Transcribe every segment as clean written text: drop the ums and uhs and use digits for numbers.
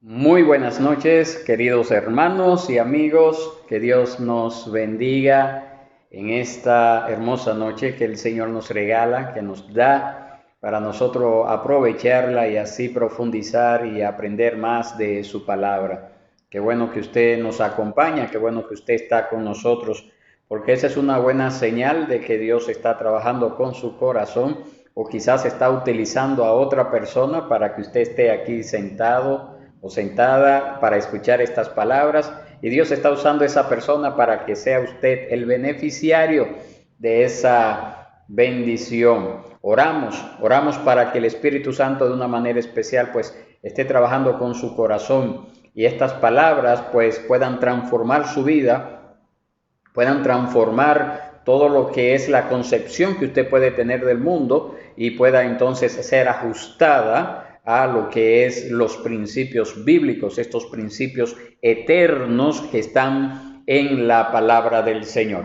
Muy buenas noches, queridos hermanos y amigos. Que Dios nos bendiga en esta hermosa noche que el Señor nos regala, que nos da para nosotros aprovecharla y así profundizar y aprender más de su palabra. Qué bueno que usted nos acompaña, qué bueno que usted está con nosotros, porque esa es una buena señal de que Dios está trabajando con su corazón o quizás está utilizando a otra persona para que usted esté aquí sentado o sentada para escuchar estas palabras, y Dios está usando esa persona para que sea usted el beneficiario de esa bendición. Oramos para que el Espíritu Santo de una manera especial pues esté trabajando con su corazón y estas palabras pues puedan transformar su vida, puedan transformar todo lo que es la concepción que usted puede tener del mundo y pueda entonces ser ajustada a lo que es los principios bíblicos, estos principios eternos que están en la palabra del Señor.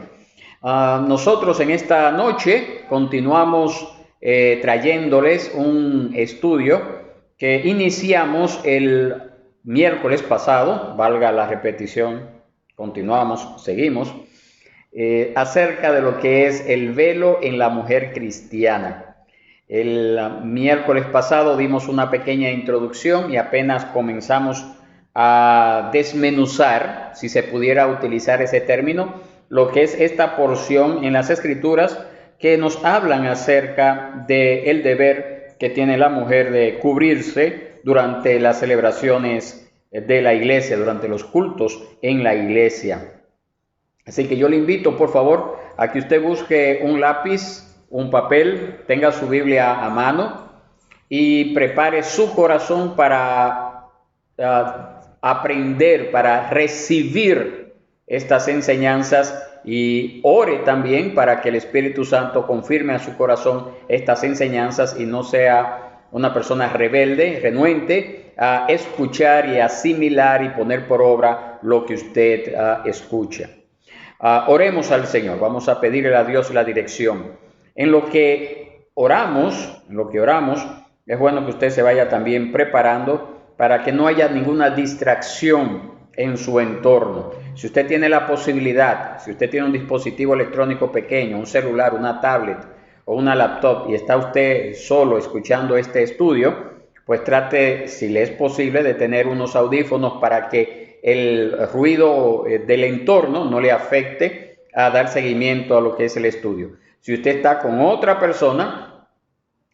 Nosotros en esta noche continuamos trayéndoles un estudio que iniciamos el miércoles pasado, valga la repetición, continuamos, seguimos, acerca de lo que es el velo en la mujer cristiana. El miércoles pasado dimos una pequeña introducción y apenas comenzamos a desmenuzar, si se pudiera utilizar ese término, lo que es esta porción en las Escrituras que nos hablan acerca del deber que tiene la mujer de cubrirse durante las celebraciones de la iglesia, durante los cultos en la iglesia. Así que yo le invito, por favor, a que usted busque un lápiz, un papel, tenga su Biblia a mano y prepare su corazón para aprender, para recibir estas enseñanzas, y ore también para que el Espíritu Santo confirme a su corazón estas enseñanzas y no sea una persona rebelde, renuente a escuchar y asimilar y poner por obra lo que usted escucha. Oremos al Señor, vamos a pedirle a Dios la dirección. En lo que oramos, es bueno que usted se vaya también preparando para que no haya ninguna distracción en su entorno. Si usted tiene la posibilidad, si usted tiene un dispositivo electrónico pequeño, un celular, una tablet o una laptop y está usted solo escuchando este estudio, pues trate, si le es posible, de tener unos audífonos para que el ruido del entorno no le afecte a dar seguimiento a lo que es el estudio. Si usted está con otra persona,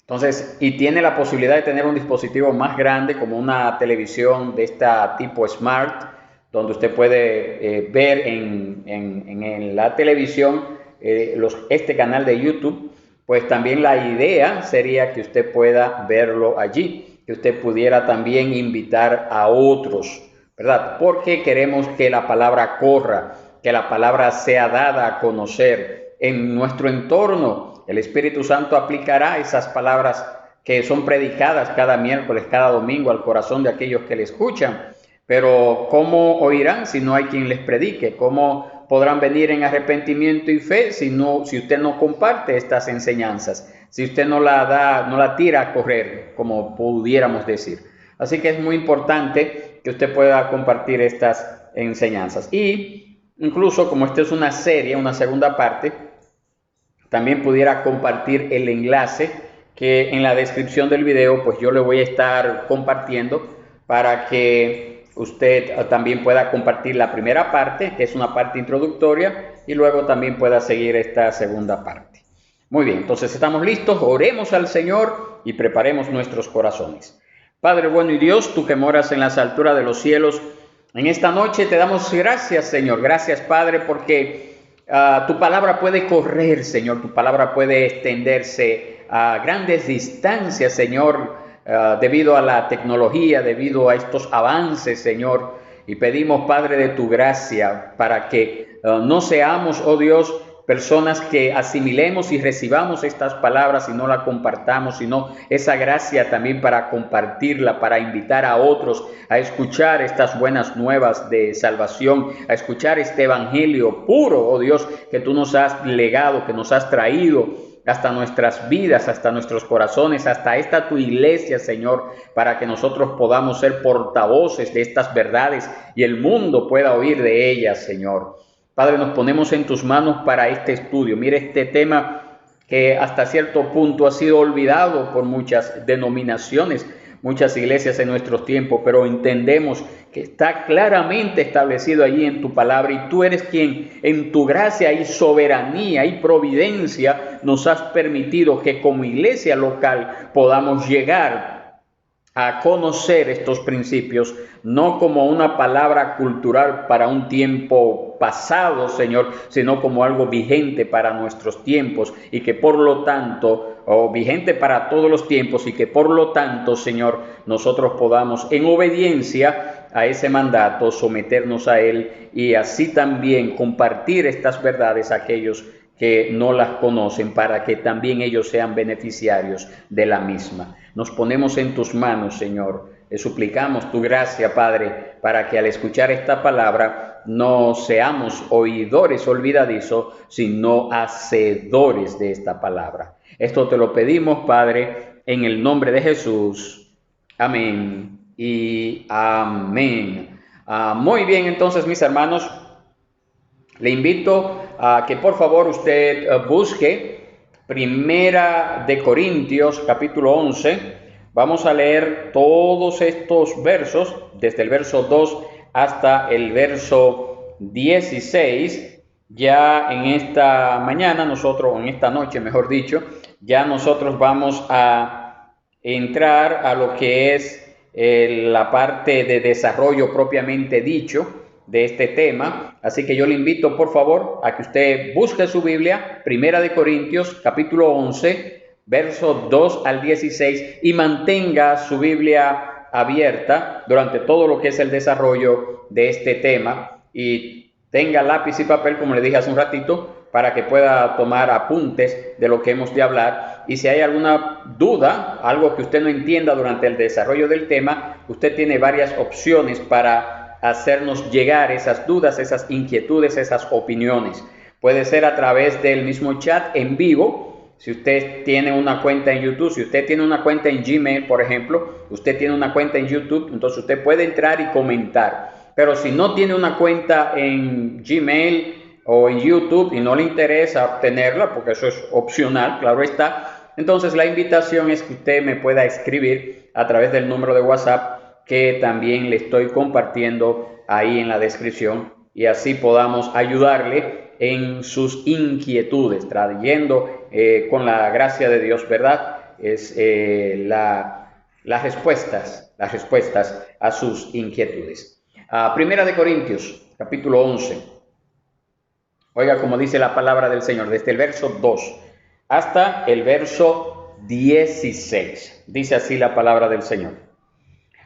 entonces, y tiene la posibilidad de tener un dispositivo más grande como una televisión de esta tipo smart, donde usted puede ver en la televisión este canal de YouTube, pues también la idea sería que usted pueda verlo allí, que usted pudiera también invitar a otros, ¿verdad? Porque queremos que la palabra corra, que la palabra sea dada a conocer en nuestro entorno. El Espíritu Santo aplicará esas palabras que son predicadas cada miércoles, cada domingo al corazón de aquellos que le escuchan. Pero ¿cómo oirán si no hay quien les predique? ¿Cómo podrán venir en arrepentimiento y fe si usted no comparte estas enseñanzas? Si usted no la tira a correr, como pudiéramos decir. Así que es muy importante que usted pueda compartir estas enseñanzas. Y incluso como esta es una serie, una segunda parte, también pudiera compartir el enlace que en la descripción del video pues yo le voy a estar compartiendo para que usted también pueda compartir la primera parte, que es una parte introductoria, y luego también pueda seguir esta segunda parte. Muy bien, entonces estamos listos, oremos al Señor y preparemos nuestros corazones. Padre bueno y Dios, tú que moras en las alturas de los cielos, en esta noche te damos gracias, Señor. Gracias, Padre, porque tu palabra puede correr, Señor. Tu palabra puede extenderse a grandes distancias, Señor, debido a la tecnología, debido a estos avances, Señor. Y pedimos, Padre, de tu gracia para que no seamos, oh Dios, personas que asimilemos y recibamos estas palabras y no la compartamos, sino esa gracia también para compartirla, para invitar a otros a escuchar estas buenas nuevas de salvación, a escuchar este evangelio puro, oh Dios, que tú nos has legado, que nos has traído hasta nuestras vidas, hasta nuestros corazones, hasta esta tu iglesia, Señor, para que nosotros podamos ser portavoces de estas verdades y el mundo pueda oír de ellas, Señor. Padre, nos ponemos en tus manos para este estudio. Mire este tema que hasta cierto punto ha sido olvidado por muchas denominaciones, muchas iglesias en nuestros tiempos, pero entendemos que está claramente establecido allí en tu palabra y tú eres quien en tu gracia y soberanía y providencia nos has permitido que como iglesia local podamos llegar a conocer estos principios, no como una palabra cultural para un tiempo pasado, Señor, sino como algo vigente para nuestros tiempos y que por lo tanto, o vigente para todos los tiempos y que por lo tanto, Señor, nosotros podamos en obediencia a ese mandato someternos a él y así también compartir estas verdades a aquellos que no las conocen para que también ellos sean beneficiarios de la misma. Nos ponemos en tus manos, Señor. Le suplicamos tu gracia, Padre, para que al escuchar esta palabra no seamos oidores olvidadizos, sino hacedores de esta palabra. Esto te lo pedimos, Padre, en el nombre de Jesús. Amén y amén. Muy bien, entonces, mis hermanos, le invito a que por favor usted busque Primera de Corintios capítulo 11. Vamos a leer todos estos versos, desde el verso 2 hasta el verso 16. Ya en esta mañana nosotros, en esta noche mejor dicho, ya nosotros vamos a entrar a lo que es la parte de desarrollo propiamente dicho de este tema, así que yo le invito por favor a que usted busque su Biblia, Primera de Corintios capítulo 11, versos 2 al 16 y mantenga su Biblia abierta durante todo lo que es el desarrollo de este tema y tenga lápiz y papel, como le dije hace un ratito, para que pueda tomar apuntes de lo que hemos de hablar y si hay alguna duda, algo que usted no entienda durante el desarrollo del tema, usted tiene varias opciones para hacernos llegar esas dudas, esas inquietudes, esas opiniones. Puede ser a través del mismo chat en vivo, si usted tiene una cuenta en YouTube, si usted tiene una cuenta en Gmail, por ejemplo, usted tiene una cuenta en YouTube, entonces usted puede entrar y comentar. Pero si no tiene una cuenta en Gmail o en YouTube y no le interesa tenerla, porque eso es opcional, claro está, entonces la invitación es que usted me pueda escribir a través del número de WhatsApp que también le estoy compartiendo ahí en la descripción y así podamos ayudarle en sus inquietudes, trayendo con la gracia de Dios, ¿verdad? Es las respuestas a sus inquietudes. Primera de Corintios, capítulo 11. Oiga como dice la palabra del Señor, desde el verso 2 hasta el verso 16. Dice así la palabra del Señor.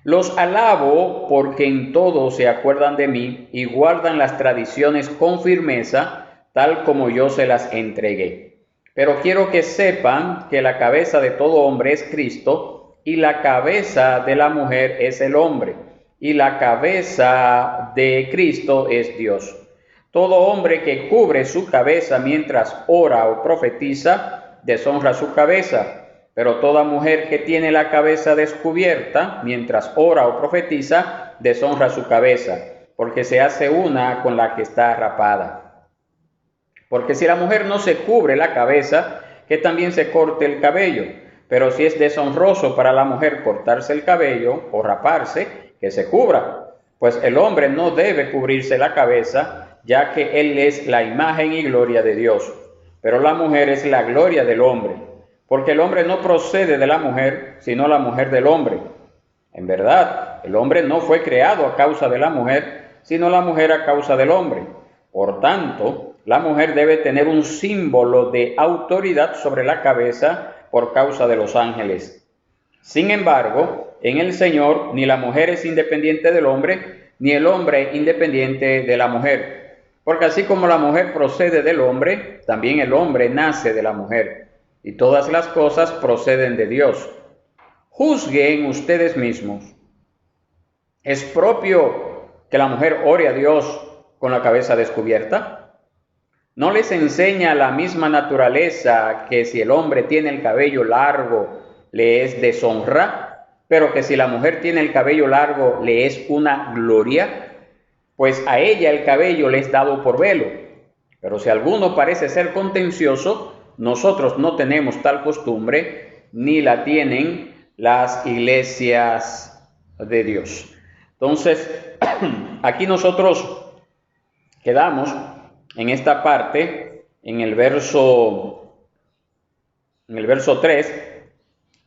Los alabo porque en todo se acuerdan de mí y guardan las tradiciones con firmeza, tal como yo se las entregué. Pero quiero que sepan que la cabeza de todo hombre es Cristo, y la cabeza de la mujer es el hombre, y la cabeza de Cristo es Dios. Todo hombre que cubre su cabeza mientras ora o profetiza, deshonra su cabeza. Pero toda mujer que tiene la cabeza descubierta, mientras ora o profetiza, deshonra su cabeza, porque se hace una con la que está rapada. Porque si la mujer no se cubre la cabeza, que también se corte el cabello. Pero si es deshonroso para la mujer cortarse el cabello o raparse, que se cubra. Pues el hombre no debe cubrirse la cabeza, ya que él es la imagen y gloria de Dios. Pero la mujer es la gloria del hombre. Porque el hombre no procede de la mujer, sino la mujer del hombre. En verdad, el hombre no fue creado a causa de la mujer, sino la mujer a causa del hombre. Por tanto, la mujer debe tener un símbolo de autoridad sobre la cabeza por causa de los ángeles. Sin embargo, en el Señor ni la mujer es independiente del hombre, ni el hombre independiente de la mujer. Porque así como la mujer procede del hombre, también el hombre nace de la mujer. Y todas las cosas proceden de Dios. Juzguen ustedes mismos. ¿Es propio que la mujer ore a Dios con la cabeza descubierta? ¿No les enseña la misma naturaleza que si el hombre tiene el cabello largo le es deshonra, pero que si la mujer tiene el cabello largo le es una gloria? Pues a ella el cabello le es dado por velo. Pero si alguno parece ser contencioso, nosotros no tenemos tal costumbre, ni la tienen las iglesias de Dios. Entonces, aquí nosotros quedamos en esta parte, en el verso 3,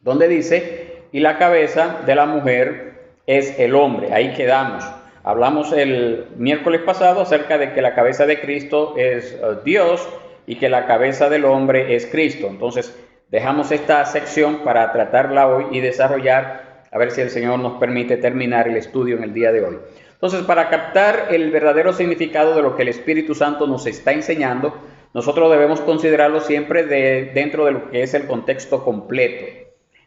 donde dice, y la cabeza de la mujer es el hombre. Ahí quedamos. Hablamos el miércoles pasado acerca de que la cabeza de Cristo es Dios y que la cabeza del hombre es Cristo. Entonces, dejamos esta sección para tratarla hoy y desarrollar, a ver si el Señor nos permite terminar el estudio en el día de hoy. Entonces, para captar el verdadero significado de lo que el Espíritu Santo nos está enseñando, nosotros debemos considerarlo siempre dentro de lo que es el contexto completo.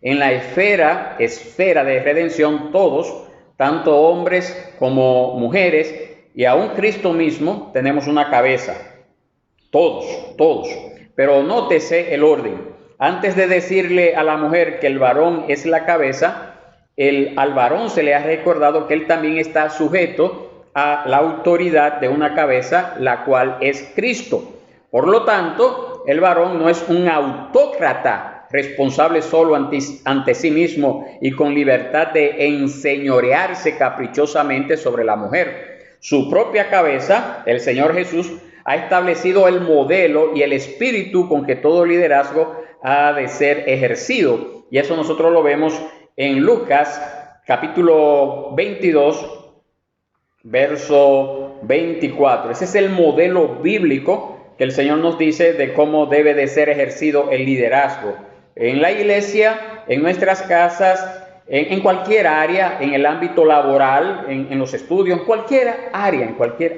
En la esfera de redención, todos, tanto hombres como mujeres, y aún Cristo mismo, tenemos una cabeza. Todos. Pero nótese el orden. Antes de decirle a la mujer que el varón es la cabeza, al varón se le ha recordado que él también está sujeto a la autoridad de una cabeza, la cual es Cristo. Por lo tanto, el varón no es un autócrata responsable solo ante sí mismo y con libertad de enseñorearse caprichosamente sobre la mujer. Su propia cabeza, el Señor Jesús, ha establecido el modelo y el espíritu con que todo liderazgo ha de ser ejercido. Y eso nosotros lo vemos en Lucas capítulo 22, verso 24. Ese es el modelo bíblico que el Señor nos dice de cómo debe de ser ejercido el liderazgo. En la iglesia, en nuestras casas, en cualquier área, en el ámbito laboral, en los estudios, en cualquier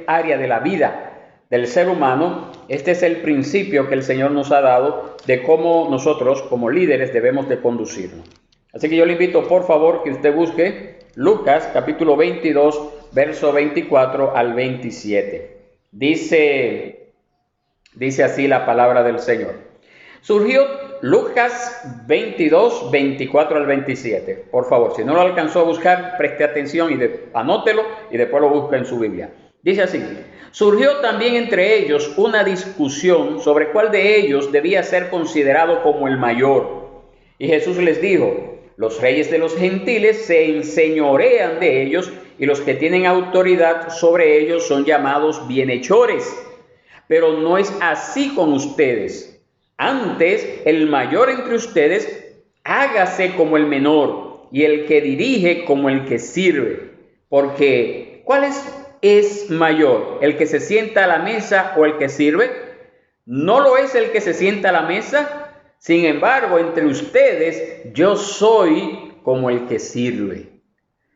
área de la vida del ser humano, este es el principio que el Señor nos ha dado de cómo nosotros como líderes debemos de conducirnos. Así que yo le invito, por favor, que usted busque Lucas capítulo 22, verso 24 al 27. Dice así la palabra del Señor. Surgió Lucas 22, 24 al 27. Por favor, si no lo alcanzó a buscar, preste atención y anótelo y después lo busca en su Biblia. Dice así: surgió también entre ellos una discusión sobre cuál de ellos debía ser considerado como el mayor. Y Jesús les dijo: los reyes de los gentiles se enseñorean de ellos y los que tienen autoridad sobre ellos son llamados bienhechores. Pero no es así con ustedes. Antes, el mayor entre ustedes hágase como el menor y el que dirige como el que sirve. Porque, ¿cuál es mayor? ¿El que se sienta a la mesa o el que sirve? ¿No lo es el que se sienta a la mesa? Sin embargo, entre ustedes yo soy como el que sirve.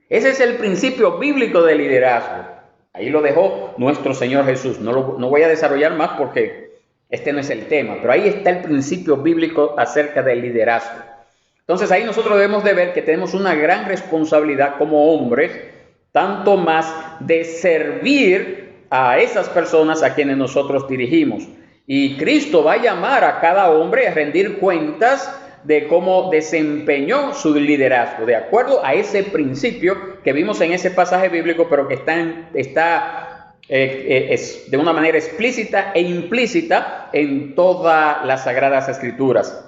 Ese es el principio bíblico de liderazgo. Ahí lo dejó nuestro Señor Jesús. No voy a desarrollar más porque este no es el tema, pero ahí está el principio bíblico acerca del liderazgo. Entonces ahí nosotros debemos de ver que tenemos una gran responsabilidad como hombres, tanto más de servir a esas personas a quienes nosotros dirigimos. Y Cristo va a llamar a cada hombre a rendir cuentas de cómo desempeñó su liderazgo, de acuerdo a ese principio que vimos en ese pasaje bíblico, pero que está de una manera explícita e implícita en todas las Sagradas Escrituras.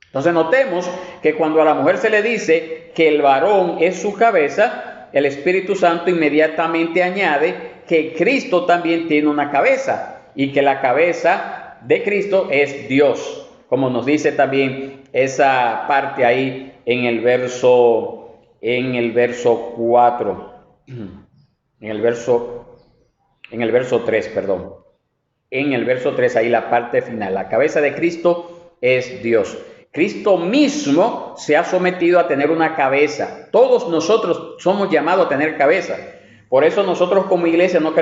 Entonces notemos que cuando a la mujer se le dice que el varón es su cabeza, el Espíritu Santo inmediatamente añade que Cristo también tiene una cabeza y que la cabeza de Cristo es Dios, como nos dice también esa parte ahí en el verso 4, en el verso 3, perdón. En el verso 3, ahí la parte final. La cabeza de Cristo es Dios. Cristo mismo se ha sometido a tener una cabeza. Todos nosotros somos llamados a tener cabeza. Por eso nosotros como iglesia no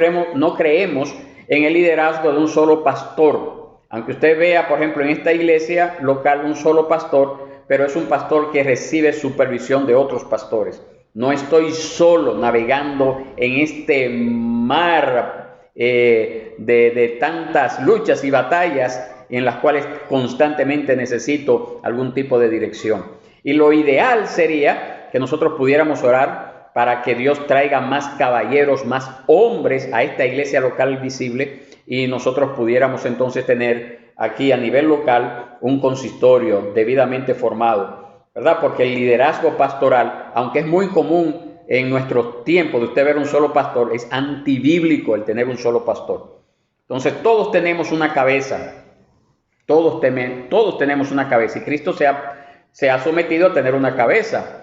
creemos en el liderazgo de un solo pastor. Aunque usted vea, por ejemplo, en esta iglesia local un solo pastor, pero es un pastor que recibe supervisión de otros pastores. No estoy solo navegando en este mar de tantas luchas y batallas en las cuales constantemente necesito algún tipo de dirección. Y lo ideal sería que nosotros pudiéramos orar para que Dios traiga más caballeros, más hombres a esta iglesia local visible, y nosotros pudiéramos entonces tener aquí a nivel local un consistorio debidamente formado, ¿verdad? Porque el liderazgo pastoral, aunque es muy común en nuestro tiempo de usted ver un solo pastor, es antibíblico el tener un solo pastor. Entonces todos tenemos una cabeza, todos tenemos una cabeza, y Cristo se ha sometido a tener una cabeza.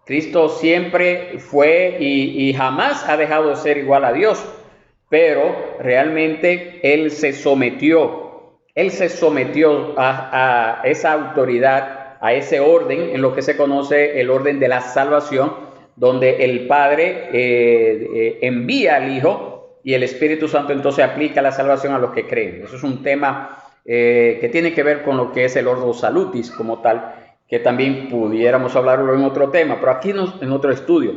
Cristo siempre fue y jamás ha dejado de ser igual a Dios, pero realmente Él se sometió a esa autoridad, a ese orden, en lo que se conoce el orden de la salvación, donde el Padre envía al Hijo y el Espíritu Santo entonces aplica la salvación a los que creen. Eso es un tema que tiene que ver con lo que es el Ordo Salutis como tal, que también pudiéramos hablarlo en otro tema, pero aquí en otro estudio.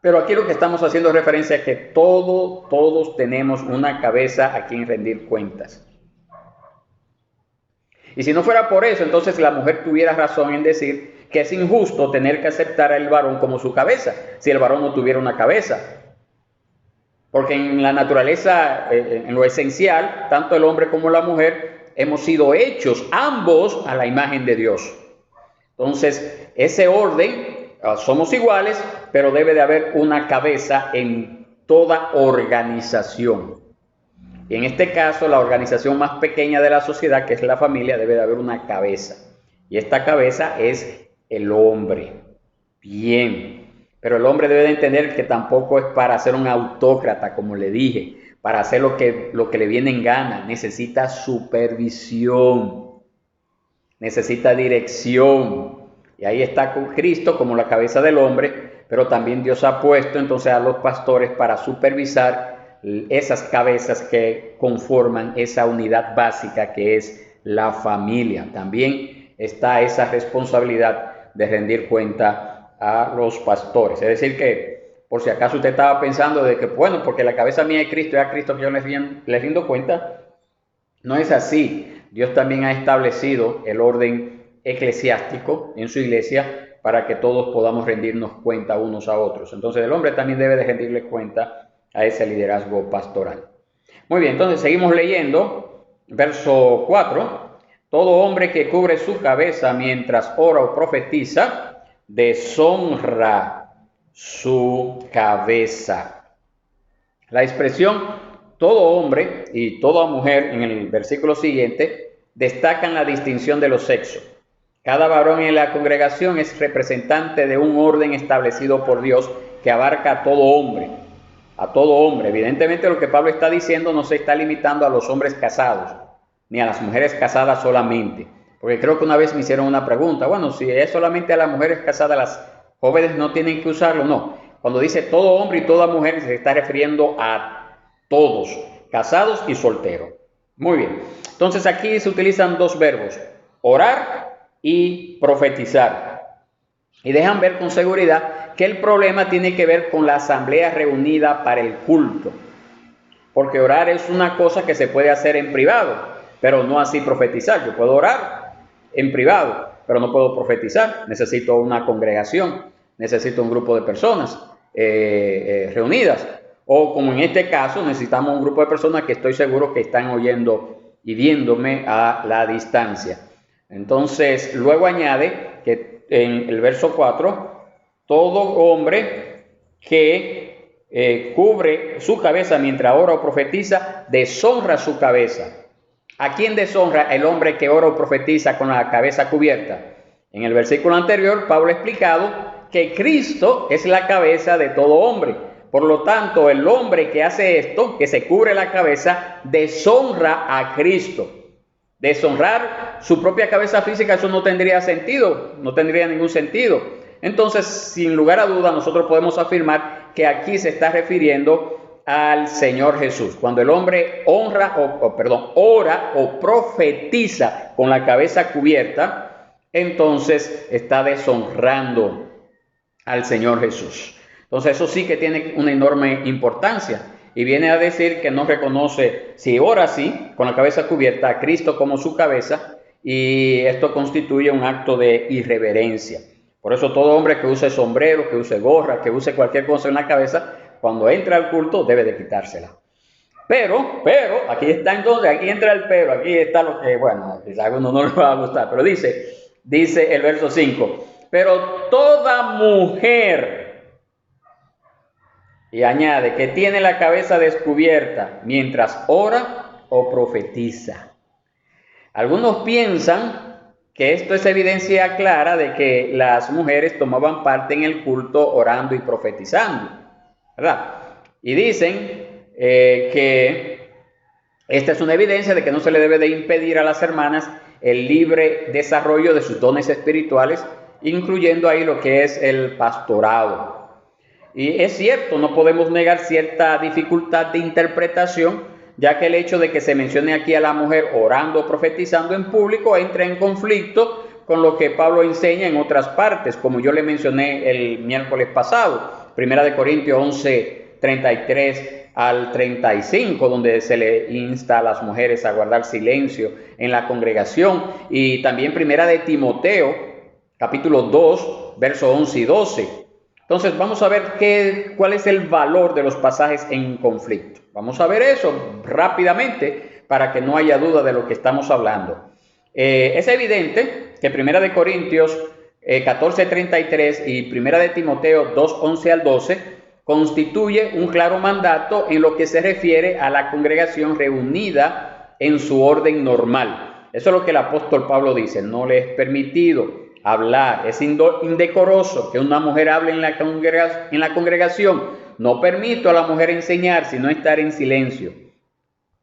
Pero aquí lo que estamos haciendo referencia es que todos tenemos una cabeza a quien rendir cuentas. Y si no fuera por eso, entonces la mujer tuviera razón en decir que es injusto tener que aceptar al varón como su cabeza, si el varón no tuviera una cabeza. Porque en la naturaleza, en lo esencial, tanto el hombre como la mujer hemos sido hechos ambos a la imagen de Dios. Entonces, ese orden, somos iguales, pero debe de haber una cabeza en toda organización. Y en este caso, la organización más pequeña de la sociedad, que es la familia, debe de haber una cabeza. Y esta cabeza es el hombre. Bien. Pero el hombre debe de entender que tampoco es para ser un autócrata, como le dije, para hacer lo que le viene en gana. Necesita supervisión. Necesita dirección. Y ahí está con Cristo como la cabeza del hombre, pero también Dios ha puesto entonces a los pastores para supervisar esas cabezas que conforman esa unidad básica que es la familia. También está esa responsabilidad de rendir cuenta a los pastores. Es decir que, por si acaso usted estaba pensando de que, bueno, porque la cabeza mía es Cristo, y a Cristo que yo le rindo cuenta, no es así. Dios también ha establecido el orden eclesiástico en su iglesia para que todos podamos rendirnos cuenta unos a otros. Entonces el hombre también debe de rendirle cuenta a ese liderazgo pastoral. Muy bien, entonces seguimos leyendo. Verso 4. Todo hombre que cubre su cabeza mientras ora o profetiza, deshonra su cabeza. La expresión todo hombre y toda mujer en el versículo siguiente destacan la distinción de los sexos. Cada varón en la congregación es representante de un orden establecido por Dios que abarca a todo hombre. A todo hombre. Evidentemente lo que Pablo está diciendo no se está limitando a los hombres casados, ni a las mujeres casadas solamente. Porque creo que una vez me hicieron una pregunta, bueno, si es solamente a las mujeres casadas, las jóvenes no tienen que usarlo. No, cuando dice todo hombre y toda mujer se está refiriendo a todos, casados y solteros. Muy bien, entonces aquí se utilizan dos verbos, orar y profetizar. Y dejan ver con seguridad que el problema tiene que ver con la asamblea reunida para el culto. Porque orar es una cosa que se puede hacer en privado, pero no así profetizar. Yo puedo orar en privado, pero no puedo profetizar. Necesito una congregación, necesito un grupo de personas reunidas. O como en este caso, necesitamos un grupo de personas que estoy seguro que están oyendo y viéndome a la distancia. Entonces, luego añade que en el verso 4, todo hombre que cubre su cabeza mientras ora o profetiza, deshonra su cabeza. ¿A quién deshonra? El hombre que ora o profetiza con la cabeza cubierta. En el versículo anterior, Pablo ha explicado que Cristo es la cabeza de todo hombre. Por lo tanto, el hombre que hace esto, que se cubre la cabeza, deshonra a Cristo. Deshonrar su propia cabeza física, eso no tendría sentido, no tendría ningún sentido. Entonces, sin lugar a duda, nosotros podemos afirmar que aquí se está refiriendo al Señor Jesús. Cuando el hombre ora o profetiza con la cabeza cubierta, entonces está deshonrando al Señor Jesús. Entonces, eso sí que tiene una enorme importancia. y viene a decir que no reconoce, si ora así, con la cabeza cubierta, a Cristo como su cabeza, y esto constituye un acto de irreverencia. Por eso todo hombre que use sombrero, que use gorra, que use cualquier cosa en la cabeza, cuando entra al culto debe de quitársela. Pero, aquí está entonces, aquí entra el pero, aquí está lo que, bueno, quizá a alguno no le va a gustar, pero dice el verso 5, pero toda mujer, y añade, que tiene la cabeza descubierta mientras ora o profetiza. Algunos piensan que esto es evidencia clara de que las mujeres tomaban parte en el culto orando y profetizando, ¿verdad? Y dicen que esta es una evidencia de que no se le debe de impedir a las hermanas el libre desarrollo de sus dones espirituales, incluyendo ahí lo que es el pastorado. Y es cierto, no podemos negar cierta dificultad de interpretación, ya que el hecho de que se mencione aquí a la mujer orando o profetizando en público entra en conflicto con lo que Pablo enseña en otras partes, como yo le mencioné el miércoles pasado, 1 Corintios 11, 33 al 35, donde se le insta a las mujeres a guardar silencio en la congregación, y también 1 Timoteo, capítulo 2, versos 11 y 12. Entonces vamos a ver cuál es el valor de los pasajes en conflicto. Vamos a ver eso rápidamente para que no haya duda de lo que estamos hablando. Es evidente que 1 Corintios 14:33 y 1 Timoteo 2:11 al 12 constituye un claro mandato en lo que se refiere a la congregación reunida en su orden normal. Eso es lo que el apóstol Pablo dice: no le es permitido hablar, es indecoroso que una mujer hable en la congregación. No permito a la mujer enseñar, sino estar en silencio.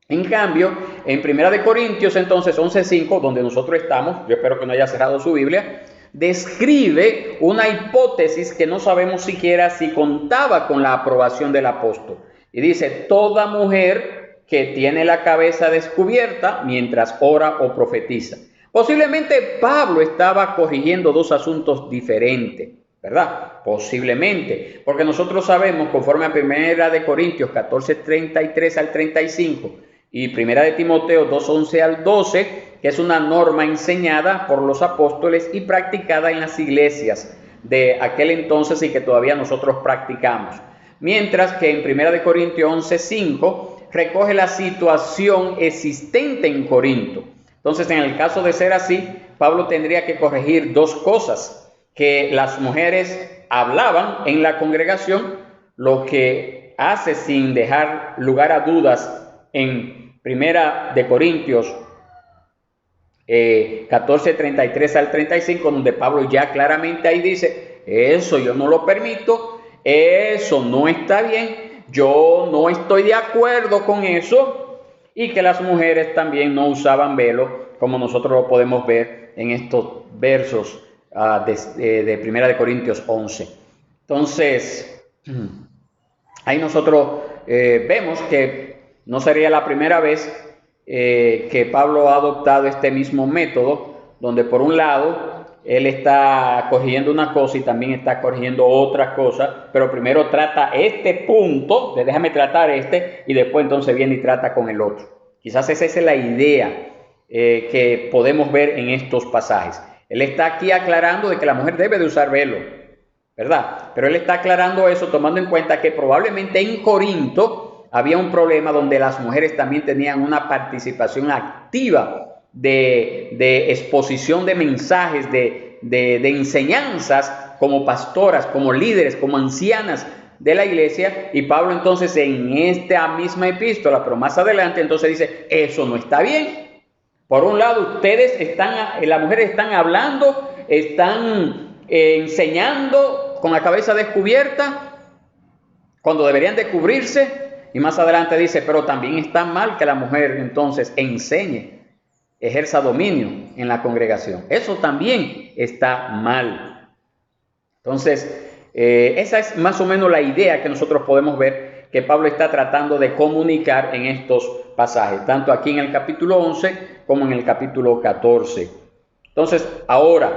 En cambio, en 1 Corintios entonces 11:5, donde nosotros estamos, yo espero que no haya cerrado su Biblia, describe una hipótesis que no sabemos siquiera si contaba con la aprobación del apóstol. Y dice: toda mujer que tiene la cabeza descubierta mientras ora o profetiza. Posiblemente Pablo estaba corrigiendo dos asuntos diferentes, ¿verdad? Posiblemente, porque nosotros sabemos, conforme a 1 Corintios 14:33 al 35 y 1 Timoteo 2:11 al 12, que es una norma enseñada por los apóstoles y practicada en las iglesias de aquel entonces y que todavía nosotros practicamos. Mientras que en 1 Corintios 11:5 recoge la situación existente en Corinto. Entonces, en el caso de ser así, Pablo tendría que corregir dos cosas: que las mujeres hablaban en la congregación, lo que hace sin dejar lugar a dudas en 1 Corintios 14:33 al 35, donde Pablo ya claramente ahí dice: eso yo no lo permito, eso no está bien, yo no estoy de acuerdo con eso. Y que las mujeres también no usaban velo, como nosotros lo podemos ver en estos versos de 1 Corintios 11. Entonces, ahí nosotros vemos que no sería la primera vez que Pablo ha adoptado este mismo método, donde por un lado él está corrigiendo una cosa y también está corrigiendo otra cosa, pero primero trata este punto, de déjame tratar y después entonces viene y trata con el otro. Quizás esa es la idea que podemos ver en estos pasajes. Él está aquí aclarando de que la mujer debe de usar velo, ¿verdad? Pero él está aclarando eso tomando en cuenta que probablemente en Corinto había un problema donde las mujeres también tenían una participación activa de exposición de mensajes, de enseñanzas, como pastoras, como líderes, como ancianas de la iglesia. Y Pablo entonces en esta misma epístola, pero más adelante, entonces dice: eso no está bien. Por un lado, las mujeres están hablando, están enseñando con la cabeza descubierta, cuando deberían de cubrirse. Y más adelante dice: pero también está mal que la mujer entonces enseñe, ejerza dominio en la congregación. Eso también está mal. Entonces, esa es más o menos la idea que nosotros podemos ver que Pablo está tratando de comunicar en estos pasajes, tanto aquí en el capítulo 11 como en el capítulo 14. Entonces, ahora,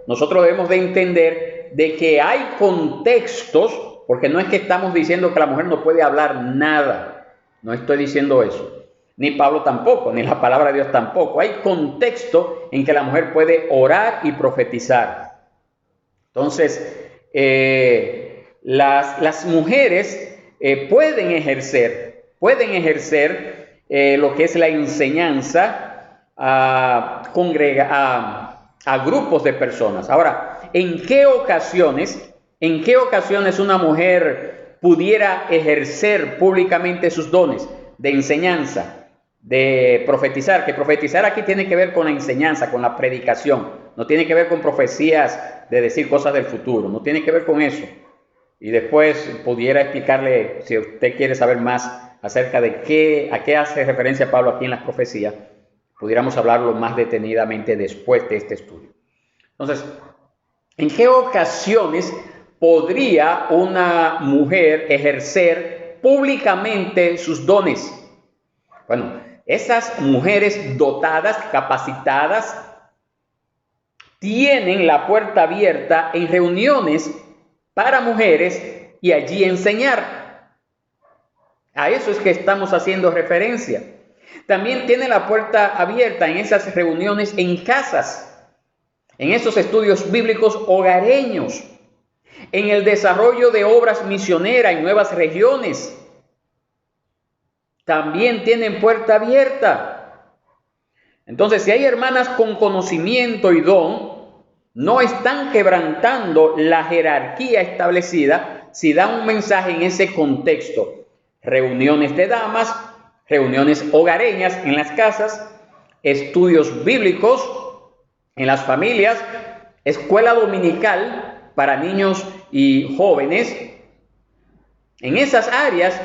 nosotros debemos de entender de que hay contextos, porque no es que estamos diciendo que la mujer no puede hablar nada. No estoy diciendo eso. Ni Pablo tampoco, ni la palabra de Dios tampoco. Hay contexto en que la mujer puede orar y profetizar. Entonces, las mujeres pueden ejercer lo que es la enseñanza a grupos de personas. Ahora, ¿en qué ocasiones una mujer pudiera ejercer públicamente sus dones de enseñanza, de profetizar? Que profetizar aquí tiene que ver con la enseñanza, con la predicación. No tiene que ver con profecías de decir cosas del futuro. No tiene que ver con eso. Y después pudiera explicarle, si usted quiere saber más acerca de a qué hace referencia Pablo aquí en las profecías, pudiéramos hablarlo más detenidamente después de este estudio. Entonces, ¿en qué ocasiones podría una mujer ejercer públicamente sus dones? Bueno, esas mujeres dotadas, capacitadas, tienen la puerta abierta en reuniones para mujeres y allí enseñar. A eso es que estamos haciendo referencia. También tiene la puerta abierta en esas reuniones en casas, en esos estudios bíblicos hogareños, en el desarrollo de obras misioneras en nuevas regiones. También tienen puerta abierta. Entonces, si hay hermanas con conocimiento y don, no están quebrantando la jerarquía establecida si dan un mensaje en ese contexto. Reuniones de damas, reuniones hogareñas en las casas, estudios bíblicos en las familias, escuela dominical para niños y jóvenes. En esas áreas,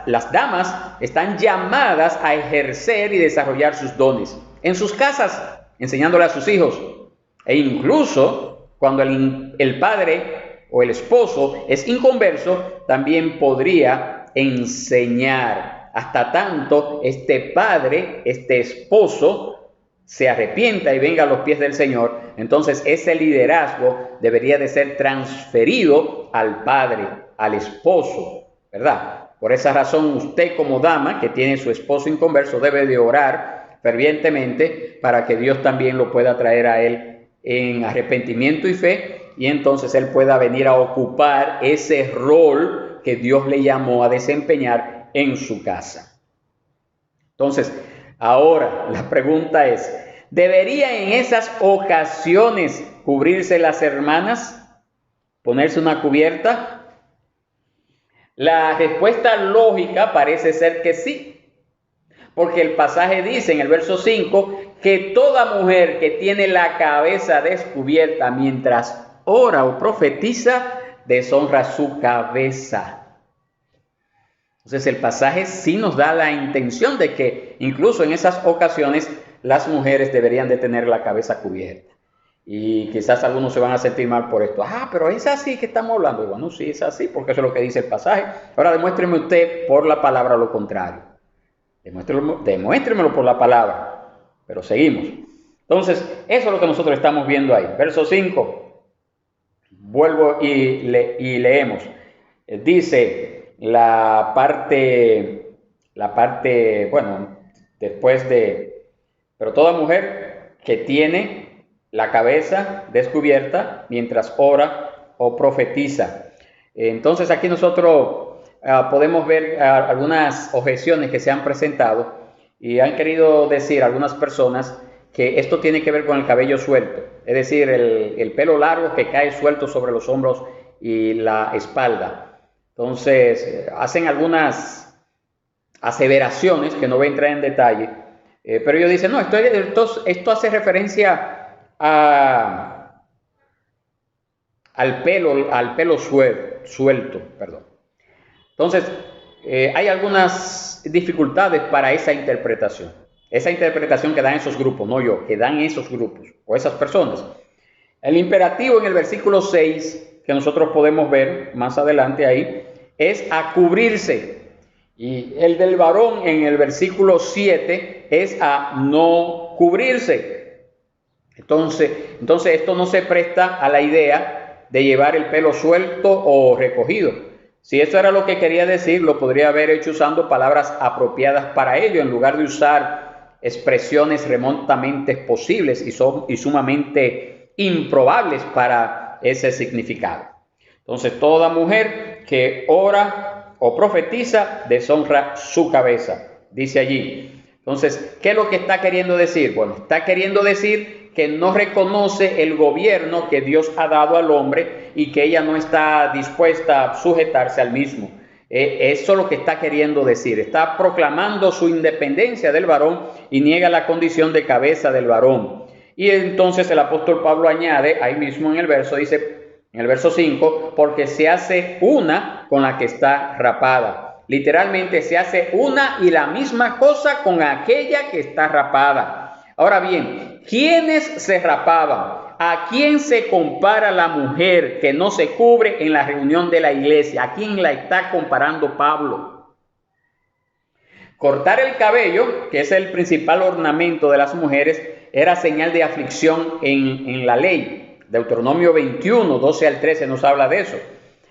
las damas están llamadas a ejercer y desarrollar sus dones en sus casas, enseñándole a sus hijos. E incluso cuando el padre o el esposo es inconverso, también podría enseñar, hasta tanto este padre, este esposo, se arrepienta y venga a los pies del Señor. Entonces ese liderazgo debería de ser transferido al padre, al esposo, ¿verdad? Por esa razón, usted como dama que tiene su esposo inconverso debe de orar fervientemente para que Dios también lo pueda traer a él en arrepentimiento y fe, y entonces él pueda venir a ocupar ese rol que Dios le llamó a desempeñar en su casa. Entonces, ahora la pregunta es, ¿debería en esas ocasiones cubrirse las hermanas? ¿Ponerse una cubierta? La respuesta lógica parece ser que sí, porque el pasaje dice en el verso 5 que toda mujer que tiene la cabeza descubierta mientras ora o profetiza, deshonra su cabeza. Entonces el pasaje sí nos da la intención de que incluso en esas ocasiones las mujeres deberían de tener la cabeza cubierta. Y quizás algunos se van a sentir mal por esto. Pero es así que estamos hablando. Y bueno, sí es así porque eso es lo que dice el pasaje. Ahora demuéstreme usted por la palabra lo contrario. Demuéstremelo por la palabra. Pero seguimos. Entonces, eso es lo que nosotros estamos viendo ahí. Verso 5. Vuelvo y leemos. Dice la parte, bueno, después de, pero toda mujer que tiene la cabeza descubierta mientras ora o profetiza. Entonces aquí nosotros podemos ver algunas objeciones que se han presentado y han querido decir algunas personas que esto tiene que ver con el cabello suelto, es decir, el pelo largo que cae suelto sobre los hombros y la espalda. Entonces, hacen algunas aseveraciones que no voy a entrar en detalle, pero ellos dicen, no, esto hace referencia al pelo suelto, perdón. Entonces, hay algunas dificultades para esa interpretación que dan esos grupos, no yo, que dan esos grupos o esas personas. El imperativo en el versículo 6, que nosotros podemos ver más adelante ahí, es a cubrirse. Y el del varón en el versículo 7 es a no cubrirse. Entonces esto no se presta a la idea de llevar el pelo suelto o recogido, Si eso era lo que quería decir, lo podría haber hecho usando palabras apropiadas para ello, en lugar de usar expresiones remotamente posibles y sumamente improbables para ese significado. Entonces, toda mujer que ora o profetiza deshonra su cabeza, dice allí. Entonces, ¿qué es lo que está queriendo decir? Bueno, está queriendo decir que no reconoce el gobierno que Dios ha dado al hombre y que ella no está dispuesta a sujetarse al mismo. Eso es lo que está queriendo decir. Está proclamando su independencia del varón y niega la condición de cabeza del varón. Y entonces el apóstol Pablo añade, ahí mismo en el verso, dice, en el verso 5, porque se hace una con la que está rapada. Literalmente se hace una y la misma cosa con aquella que está rapada. Ahora bien, ¿quiénes se rapaban? ¿A quién se compara la mujer que no se cubre en la reunión de la iglesia? ¿A quién la está comparando Pablo? Cortar el cabello, que es el principal ornamento de las mujeres, era señal de aflicción en la ley. Deuteronomio 21, 12 al 13 nos habla de eso.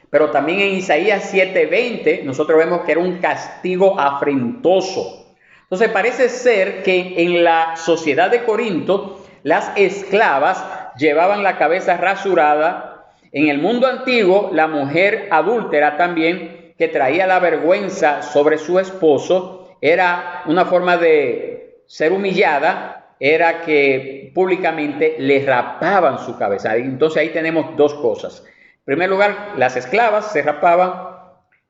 Pero también en Isaías 7:20 nosotros vemos que era un castigo afrentoso. Entonces parece ser que en la sociedad de Corinto las esclavas llevaban la cabeza rasurada. En el mundo antiguo la mujer adúltera también, que traía la vergüenza sobre su esposo, era una forma de ser humillada, era que públicamente le rapaban su cabeza. Entonces ahí tenemos dos cosas. En primer lugar, las esclavas se rapaban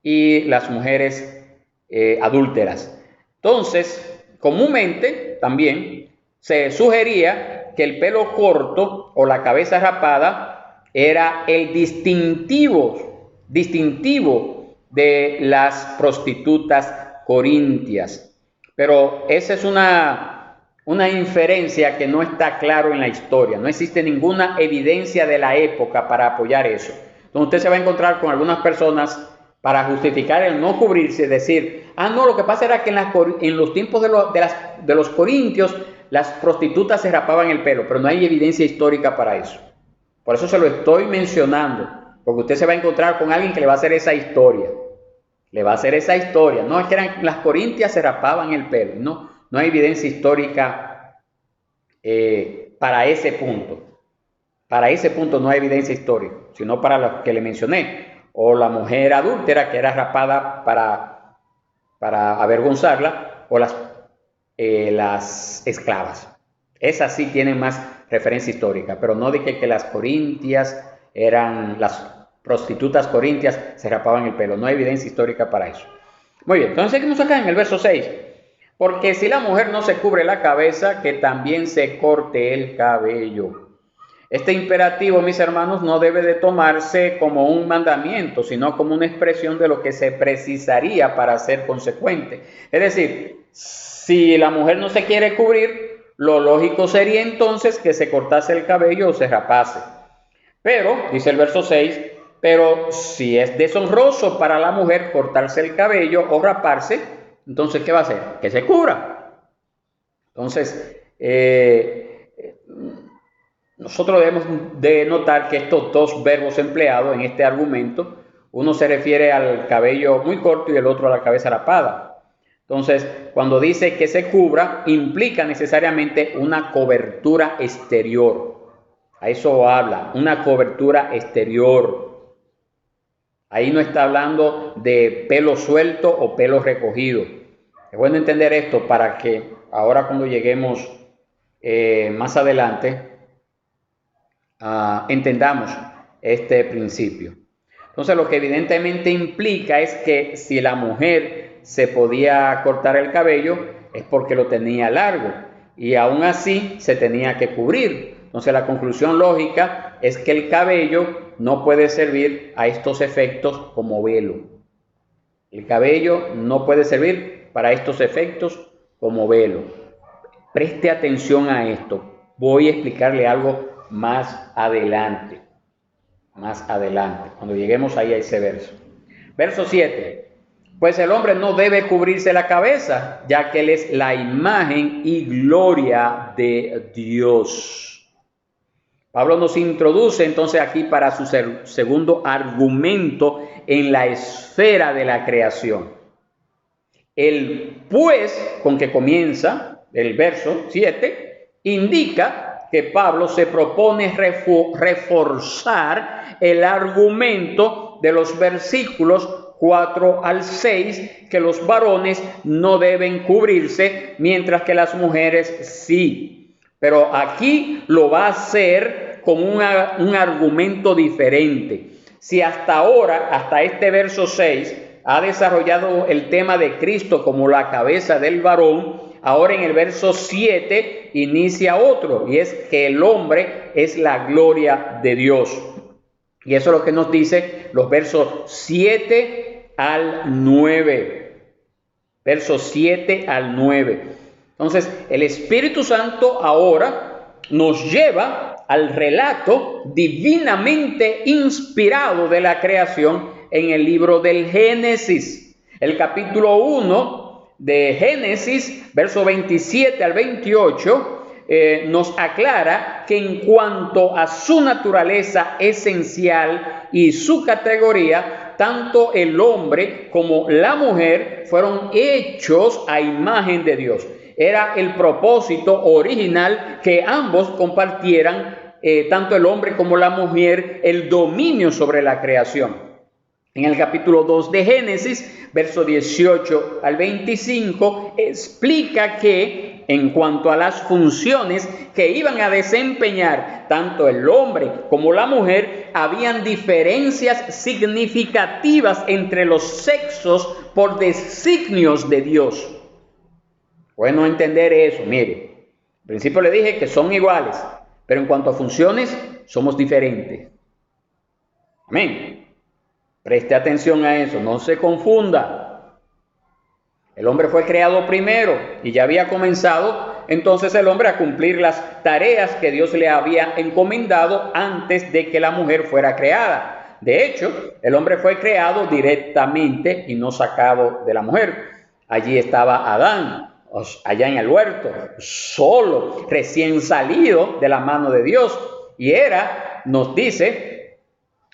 y las mujeres adúlteras. Entonces, comúnmente también se sugería que el pelo corto o la cabeza rapada era el distintivo de las prostitutas corintias. Pero esa es una inferencia que no está claro en la historia. No existe ninguna evidencia de la época para apoyar eso. Entonces usted se va a encontrar con algunas personas para justificar el no cubrirse, decir, no, lo que pasa era que en los tiempos de los corintios las prostitutas se rapaban el pelo, pero no hay evidencia histórica para eso. Por eso se lo estoy mencionando, porque usted se va a encontrar con alguien que le va a hacer esa historia. Le va a hacer esa historia. No es que las corintias se rapaban el pelo, no hay evidencia histórica para ese punto. Para ese punto no hay evidencia histórica, sino para lo que le mencioné. O la mujer adúltera que era rapada para avergonzarla, o las esclavas. Esas sí tienen más referencia histórica, pero no de que las corintias las prostitutas corintias se rapaban el pelo. No hay evidencia histórica para eso. Muy bien, entonces seguimos acá en el verso 6. Porque si la mujer no se cubre la cabeza, que también se corte el cabello. Este imperativo, mis hermanos, no debe de tomarse como un mandamiento, sino como una expresión de lo que se precisaría para ser consecuente. Es decir, si la mujer no se quiere cubrir, lo lógico sería entonces que se cortase el cabello o se rapase. Pero, dice el verso 6, pero si es deshonroso para la mujer cortarse el cabello o raparse, entonces ¿qué va a hacer? Que se cubra. Entonces, nosotros debemos de notar que estos dos verbos empleados en este argumento, uno se refiere al cabello muy corto y el otro a la cabeza rapada. Entonces, cuando dice que se cubra, implica necesariamente una cobertura exterior. A eso habla, una cobertura exterior. Ahí no está hablando de pelo suelto o pelo recogido. Es bueno entender esto para que ahora cuando lleguemos más adelante, entendamos este principio. Entonces lo que evidentemente implica es que si la mujer se podía cortar el cabello es porque lo tenía largo y aún así se tenía que cubrir. Entonces la conclusión lógica es que el cabello no puede servir a estos efectos como velo. El cabello no puede servir para estos efectos como velo. Preste atención a esto. Voy a explicarle algo más adelante, cuando lleguemos ahí a ese verso. Verso 7. Pues el hombre no debe cubrirse la cabeza, ya que él es la imagen y gloria de Dios. Pablo nos introduce entonces aquí para su segundo argumento en la esfera de la creación. El pues, con que comienza el verso 7, indica que Pablo se propone reforzar el argumento de los versículos 4 al 6, que los varones no deben cubrirse, mientras que las mujeres sí. Pero aquí lo va a hacer con un argumento diferente. Si hasta ahora, hasta este verso 6, ha desarrollado el tema de Cristo como la cabeza del varón, ahora en el verso 7 inicia otro, y es que el hombre es la gloria de Dios. Y eso es lo que nos dice los versos 7 al 9. Versos 7 al 9. Entonces, el Espíritu Santo ahora nos lleva al relato divinamente inspirado de la creación en el libro del Génesis. El capítulo 1 de Génesis, verso 27 al 28, nos aclara que en cuanto a su naturaleza esencial y su categoría, tanto el hombre como la mujer fueron hechos a imagen de Dios. Era el propósito original que ambos compartieran, tanto el hombre como la mujer, el dominio sobre la creación. En el capítulo 2 de Génesis, verso 18 al 25, explica que en cuanto a las funciones que iban a desempeñar tanto el hombre como la mujer, habían diferencias significativas entre los sexos por designios de Dios. Bueno, entender eso, mire, al principio le dije que son iguales, pero en cuanto a funciones, somos diferentes. Amén. Preste atención a eso, no se confunda. El hombre fue creado primero y ya había comenzado entonces el hombre a cumplir las tareas que Dios le había encomendado antes de que la mujer fuera creada. De hecho, el hombre fue creado directamente y no sacado de la mujer. Allí estaba Adán, allá en el huerto, solo, recién salido de la mano de Dios. Y era, nos dice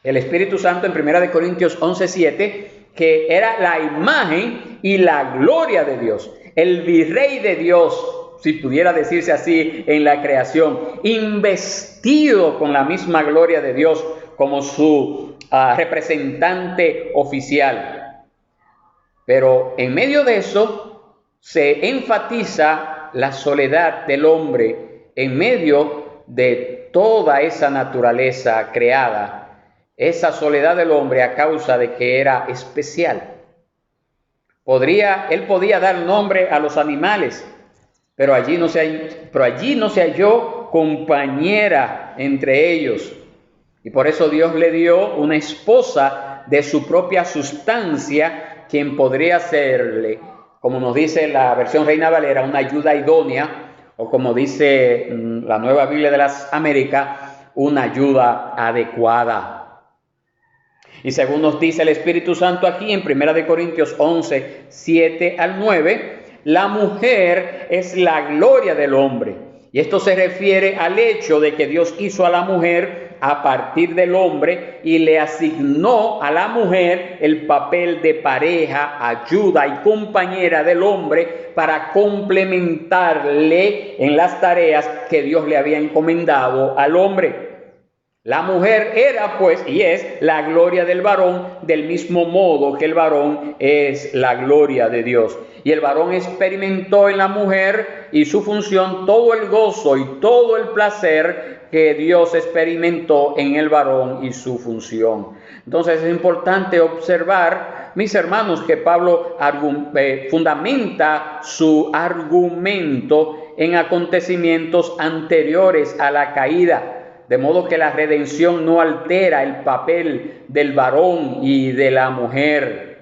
el Espíritu Santo en 1 Corintios 11:7, que era la imagen y la gloria de Dios, el virrey de Dios, si pudiera decirse así, en la creación, investido con la misma gloria de Dios como su representante oficial. Pero en medio de eso se enfatiza la soledad del hombre en medio de toda esa naturaleza creada. Esa soledad del hombre a causa de que era especial. Él podía dar nombre a los animales, pero allí no se halló compañera entre ellos. Y por eso Dios le dio una esposa de su propia sustancia, quien podría serle, como nos dice la versión Reina Valera, una ayuda idónea, o como dice la Nueva Biblia de las Américas, una ayuda adecuada. Y según nos dice el Espíritu Santo aquí en 1 Corintios 11, 7 al 9, la mujer es la gloria del hombre. Y esto se refiere al hecho de que Dios hizo a la mujer a partir del hombre y le asignó a la mujer el papel de pareja, ayuda y compañera del hombre para complementarle en las tareas que Dios le había encomendado al hombre. La mujer era pues y es la gloria del varón, del mismo modo que el varón es la gloria de Dios. Y el varón experimentó en la mujer y su función todo el gozo y todo el placer que Dios experimentó en el varón y su función. Entonces es importante observar, mis hermanos, que Pablo fundamenta su argumento en acontecimientos anteriores a la caída. De modo que la redención no altera el papel del varón y de la mujer.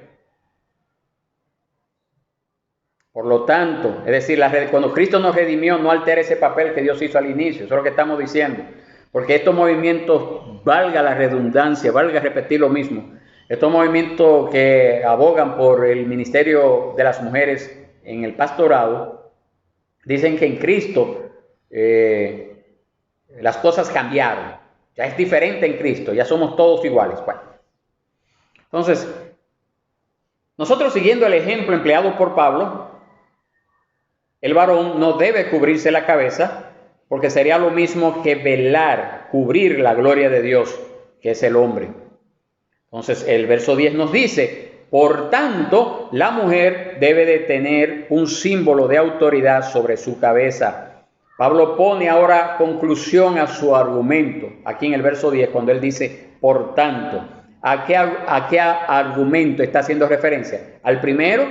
Por lo tanto, es decir, cuando Cristo nos redimió, no altera ese papel que Dios hizo al inicio. Eso es lo que estamos diciendo. Porque estos movimientos, valga la redundancia, valga repetir lo mismo, estos movimientos que abogan por el ministerio de las mujeres en el pastorado, dicen que en Cristo las cosas cambiaron. Ya es diferente en Cristo, ya somos todos iguales. Bueno, entonces, nosotros siguiendo el ejemplo empleado por Pablo, el varón no debe cubrirse la cabeza, porque sería lo mismo que velar, cubrir la gloria de Dios, que es el hombre. Entonces, el verso 10 nos dice: por tanto, la mujer debe de tener un símbolo de autoridad sobre su cabeza. Pablo pone ahora conclusión a su argumento, aquí en el verso 10, cuando él dice, por tanto. ¿A qué argumento está haciendo referencia? ¿Al primero,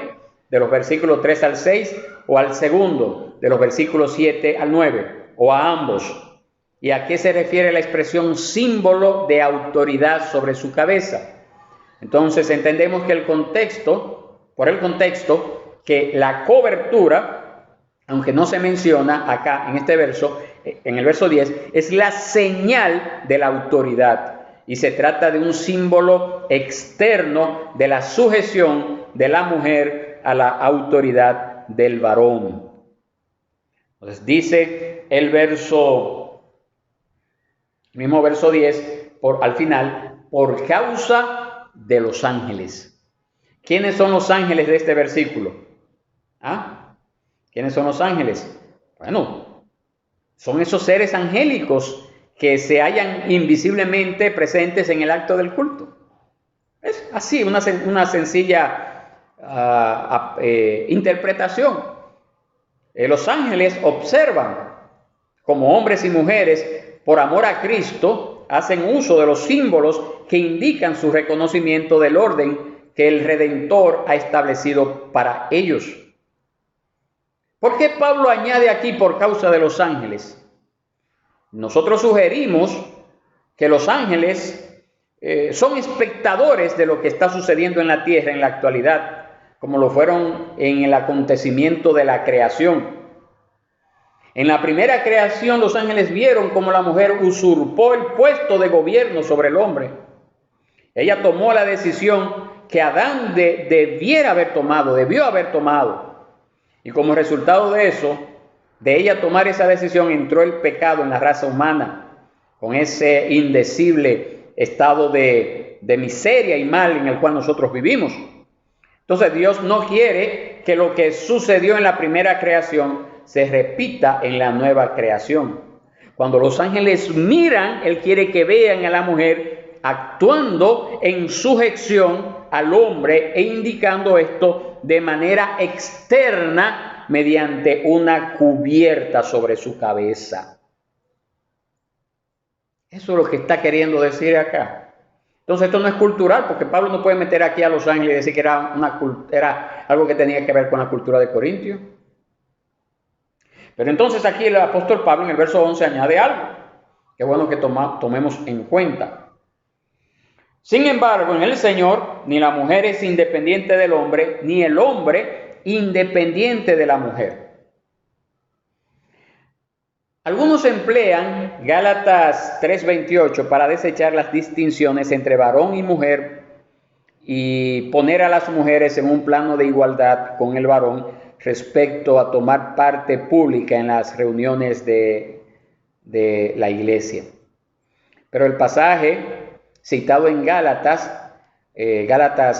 de los versículos 3 al 6, o al segundo, de los versículos 7 al 9, o a ambos? ¿Y a qué se refiere la expresión símbolo de autoridad sobre su cabeza? Entonces entendemos que por el contexto, que la cobertura, aunque no se menciona acá en este verso, en el verso 10, es la señal de la autoridad. Y se trata de un símbolo externo de la sujeción de la mujer a la autoridad del varón. Entonces dice el mismo verso 10, al final, por causa de los ángeles. ¿Quiénes son los ángeles de este versículo? ¿Quiénes son los ángeles? Bueno, son esos seres angélicos que se hallan invisiblemente presentes en el acto del culto. Es así, una sencilla interpretación. Los ángeles observan como hombres y mujeres, por amor a Cristo, hacen uso de los símbolos que indican su reconocimiento del orden que el Redentor ha establecido para ellos. ¿Por qué Pablo añade aquí por causa de los ángeles? Nosotros sugerimos que los ángeles son espectadores de lo que está sucediendo en la tierra en la actualidad, como lo fueron en el acontecimiento de la creación. En la primera creación, los ángeles vieron cómo la mujer usurpó el puesto de gobierno sobre el hombre. Ella tomó la decisión que Adán debió haber tomado. Y como resultado de eso, de ella tomar esa decisión, entró el pecado en la raza humana, con ese indecible estado de miseria y mal en el cual nosotros vivimos. Entonces Dios no quiere que lo que sucedió en la primera creación se repita en la nueva creación. Cuando los ángeles miran, Él quiere que vean a la mujer actuando en sujeción al hombre e indicando esto de manera externa mediante una cubierta sobre su cabeza. Eso es lo que está queriendo decir acá. Entonces esto no es cultural, porque Pablo no puede meter aquí a los ángeles y decir que era algo que tenía que ver con la cultura de Corintio. Pero entonces aquí el apóstol Pablo en el verso 11 añade algo que es bueno que tomemos en cuenta. Sin embargo, en el Señor, ni la mujer es independiente del hombre, ni el hombre independiente de la mujer. Algunos emplean Gálatas 3:28 para desechar las distinciones entre varón y mujer y poner a las mujeres en un plano de igualdad con el varón respecto a tomar parte pública en las reuniones de la iglesia. Pero el pasaje citado en Gálatas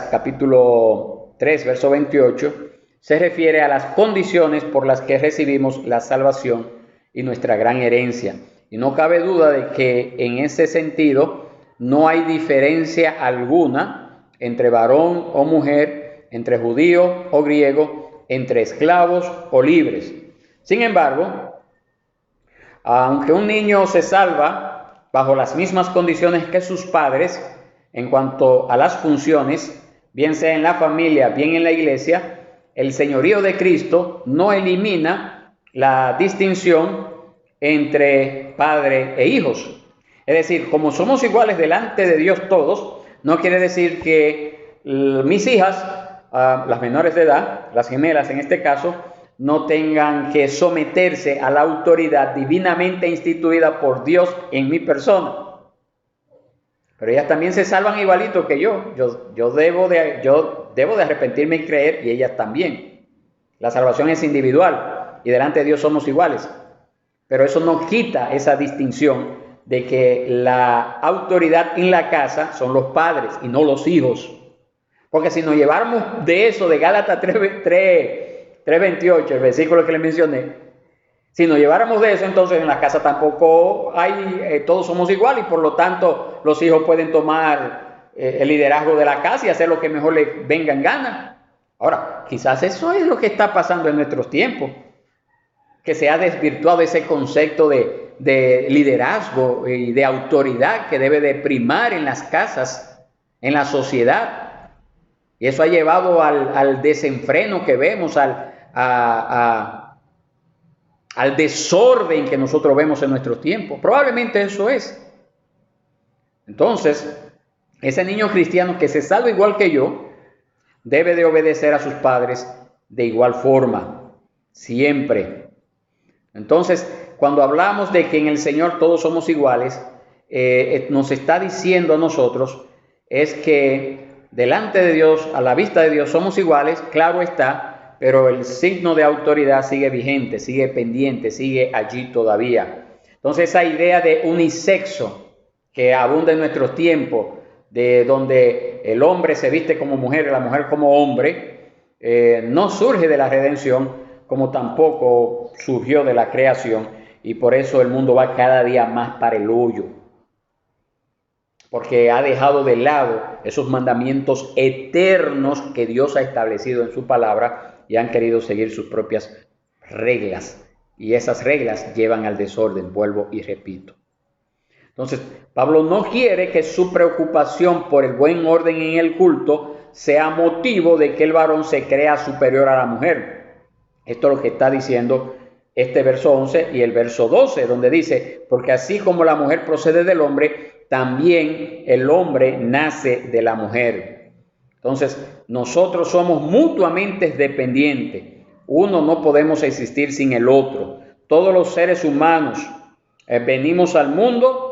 capítulo 3, verso 28, se refiere a las condiciones por las que recibimos la salvación y nuestra gran herencia. Y no cabe duda de que en ese sentido no hay diferencia alguna entre varón o mujer, entre judío o griego, entre esclavos o libres. Sin embargo, aunque un niño se salva bajo las mismas condiciones que sus padres en cuanto a las funciones, bien sea en la familia, bien en la iglesia, el señorío de Cristo no elimina la distinción entre padre e hijos. Es decir, como somos iguales delante de Dios todos, no quiere decir que mis hijas, las menores de edad, las gemelas en este caso, no tengan que someterse a la autoridad divinamente instituida por Dios en mi persona. Pero ellas también se salvan igualito que yo. Yo debo de arrepentirme y creer, y ellas también. La salvación es individual y delante de Dios somos iguales. Pero eso no quita esa distinción de que la autoridad en la casa son los padres y no los hijos. Porque si nos lleváramos de eso, de Gálatas 3:28, el versículo que le mencioné, si nos lleváramos de eso, entonces en la casa tampoco hay, todos somos iguales y por lo tanto los hijos pueden tomar el liderazgo de la casa y hacer lo que mejor les venga en gana. Ahora, quizás eso es lo que está pasando en nuestros tiempos, que se ha desvirtuado ese concepto de liderazgo y de autoridad que debe de primar en las casas, en la sociedad. Y eso ha llevado al desenfreno que vemos, al desorden que nosotros vemos en nuestros tiempos. Probablemente eso es. Entonces, ese niño cristiano que se salva igual que yo, debe de obedecer a sus padres de igual forma, siempre. Entonces, cuando hablamos de que en el Señor todos somos iguales, nos está diciendo a nosotros es que delante de Dios, a la vista de Dios, somos iguales, claro está, pero el signo de autoridad sigue vigente, sigue pendiente, sigue allí todavía. Entonces, esa idea de unisexo que abunda en nuestros tiempos, de donde el hombre se viste como mujer y la mujer como hombre, no surge de la redención, como tampoco surgió de la creación, y por eso el mundo va cada día más para el hoyo, porque ha dejado de lado esos mandamientos eternos que Dios ha establecido en su palabra y han querido seguir sus propias reglas, y esas reglas llevan al desorden, vuelvo y repito. Entonces, Pablo no quiere que su preocupación por el buen orden en el culto sea motivo de que el varón se crea superior a la mujer. Esto es lo que está diciendo este verso 11 y el verso 12, donde dice, porque así como la mujer procede del hombre, también el hombre nace de la mujer. Entonces, nosotros somos mutuamente dependientes. Uno no podemos existir sin el otro. Todos los seres humanos venimos al mundo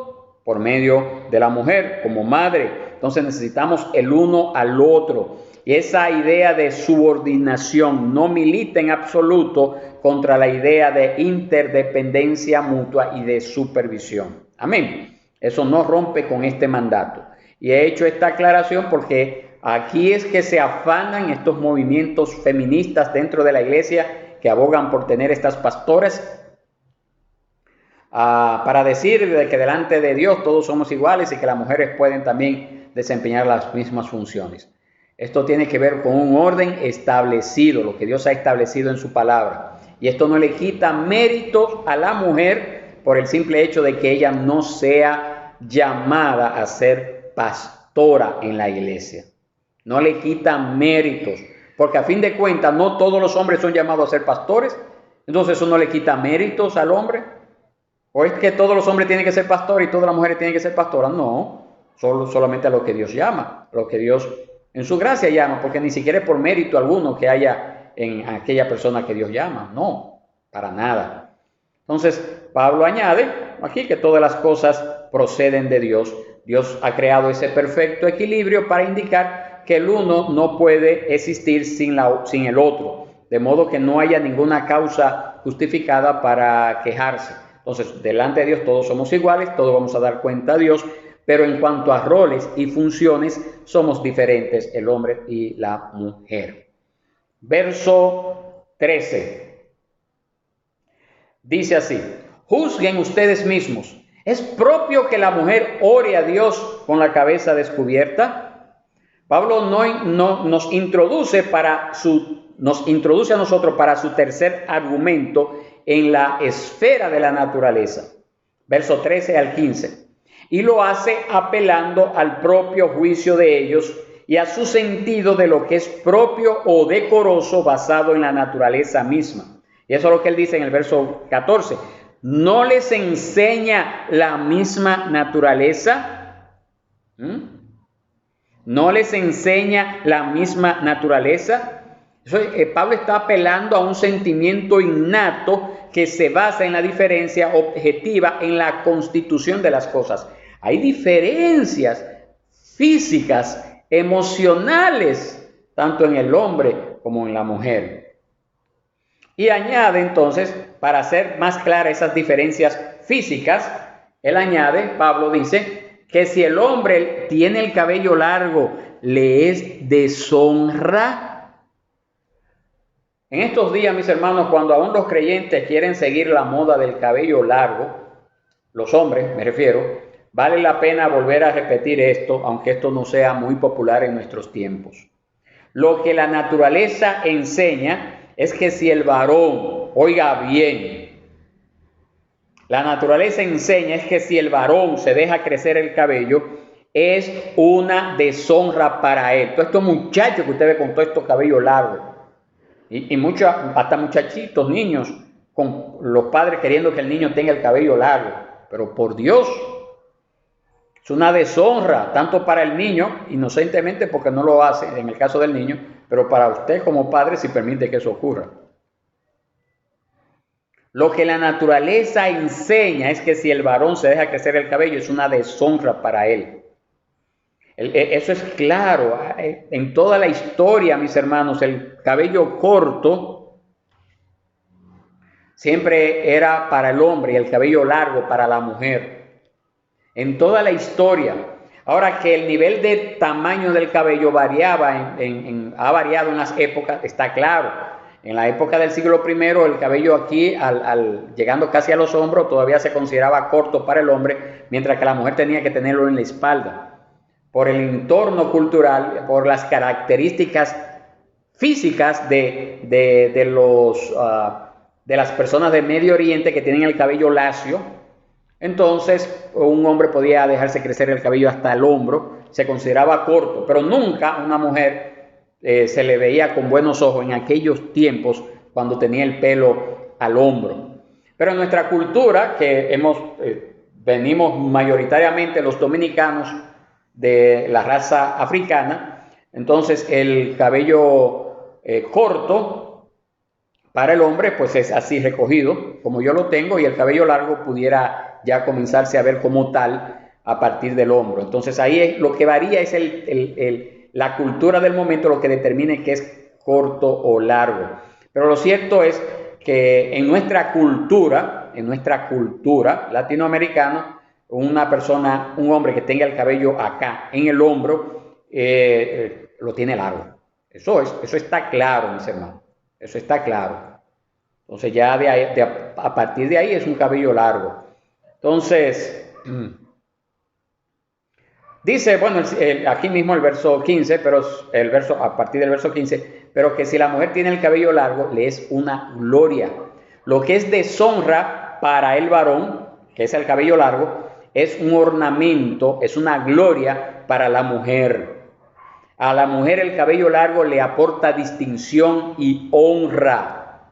por medio de la mujer como madre. Entonces necesitamos el uno al otro. Y esa idea de subordinación no milita en absoluto contra la idea de interdependencia mutua y de supervisión. Amén. Eso no rompe con este mandato. Y he hecho esta aclaración porque aquí es que se afanan estos movimientos feministas dentro de la iglesia que abogan por tener estas pastoras para decir que delante de Dios todos somos iguales y que las mujeres pueden también desempeñar las mismas funciones. Esto tiene que ver con un orden establecido, lo que Dios ha establecido en su palabra. Y esto no le quita méritos a la mujer por el simple hecho de que ella no sea llamada a ser pastora en la iglesia. No le quita méritos, porque a fin de cuentas no todos los hombres son llamados a ser pastores. Entonces eso no le quita méritos al hombre. ¿O es que todos los hombres tienen que ser pastores y todas las mujeres tienen que ser pastoras? No, solamente a lo que Dios llama, a lo que Dios en su gracia llama, porque ni siquiera es por mérito alguno que haya en aquella persona que Dios llama. No, para nada. Entonces, Pablo añade aquí que todas las cosas proceden de Dios. Dios ha creado ese perfecto equilibrio para indicar que el uno no puede existir sin el otro, de modo que no haya ninguna causa justificada para quejarse. Entonces, delante de Dios todos somos iguales, todos vamos a dar cuenta a Dios, pero en cuanto a roles y funciones somos diferentes, el hombre y la mujer. Verso 13. Dice así, juzguen ustedes mismos. ¿Es propio que la mujer ore a Dios con la cabeza descubierta? Pablo nos introduce a nosotros para su tercer argumento en la esfera de la naturaleza. Verso 13 al 15. Y lo hace apelando al propio juicio de ellos y a su sentido de lo que es propio o decoroso basado en la naturaleza misma. Y eso es lo que él dice en el verso 14. ¿No les enseña la misma naturaleza? ¿No les enseña la misma naturaleza? Pablo está apelando a un sentimiento innato que se basa en la diferencia objetiva en la constitución de las cosas. Hay diferencias físicas, emocionales, tanto en el hombre como en la mujer. Y añade entonces, para hacer más claras esas diferencias físicas, él añade, Pablo dice, que si el hombre tiene el cabello largo, le es deshonra. En estos días, mis hermanos, cuando aún los creyentes quieren seguir la moda del cabello largo, los hombres me refiero, vale la pena volver a repetir esto, aunque esto no sea muy popular en nuestros tiempos. Lo que la naturaleza enseña es que si el varón, oiga bien, la naturaleza enseña es que si el varón se deja crecer el cabello, es una deshonra para él. Todos estos muchachos que usted ve con todo estos cabellos largos, y muchos, hasta muchachitos, niños, con los padres queriendo que el niño tenga el cabello largo. Pero por Dios, es una deshonra, tanto para el niño, inocentemente porque no lo hace, en el caso del niño, pero para usted como padre si permite que eso ocurra. Lo que la naturaleza enseña es que si el varón se deja crecer el cabello, es una deshonra para él. Eso es claro. En toda la historia, mis hermanos, el cabello corto siempre era para el hombre y el cabello largo para la mujer. En toda la historia. Ahora, que el nivel de tamaño del cabello variaba, ha variado en las épocas, está claro. En la época del siglo I, el cabello aquí, llegando casi a los hombros, todavía se consideraba corto para el hombre, mientras que la mujer tenía que tenerlo en la espalda. Por el entorno cultural, por las características físicas de las personas del Medio Oriente que tienen el cabello lacio. Entonces, un hombre podía dejarse crecer el cabello hasta el hombro, se consideraba corto, pero nunca una mujer se le veía con buenos ojos en aquellos tiempos cuando tenía el pelo al hombro. Pero en nuestra cultura, que venimos mayoritariamente los dominicanos de la raza africana, entonces el cabello corto para el hombre pues es así recogido como yo lo tengo, y el cabello largo pudiera ya comenzarse a ver como tal a partir del hombro. Entonces ahí lo que varía es la cultura del momento, lo que determine que es corto o largo. Pero lo cierto es que en nuestra cultura latinoamericana, un hombre que tenga el cabello acá en el hombro, lo tiene largo. Eso está claro, mis hermanos. Eso está claro. Entonces ya a partir de ahí es un cabello largo. Entonces, dice, bueno, aquí mismo el verso 15, pero a partir del verso 15, pero que si la mujer tiene el cabello largo, le es una gloria. Lo que es deshonra para el varón, que es el cabello largo, es un ornamento, es una gloria para la mujer. A la mujer el cabello largo le aporta distinción y honra.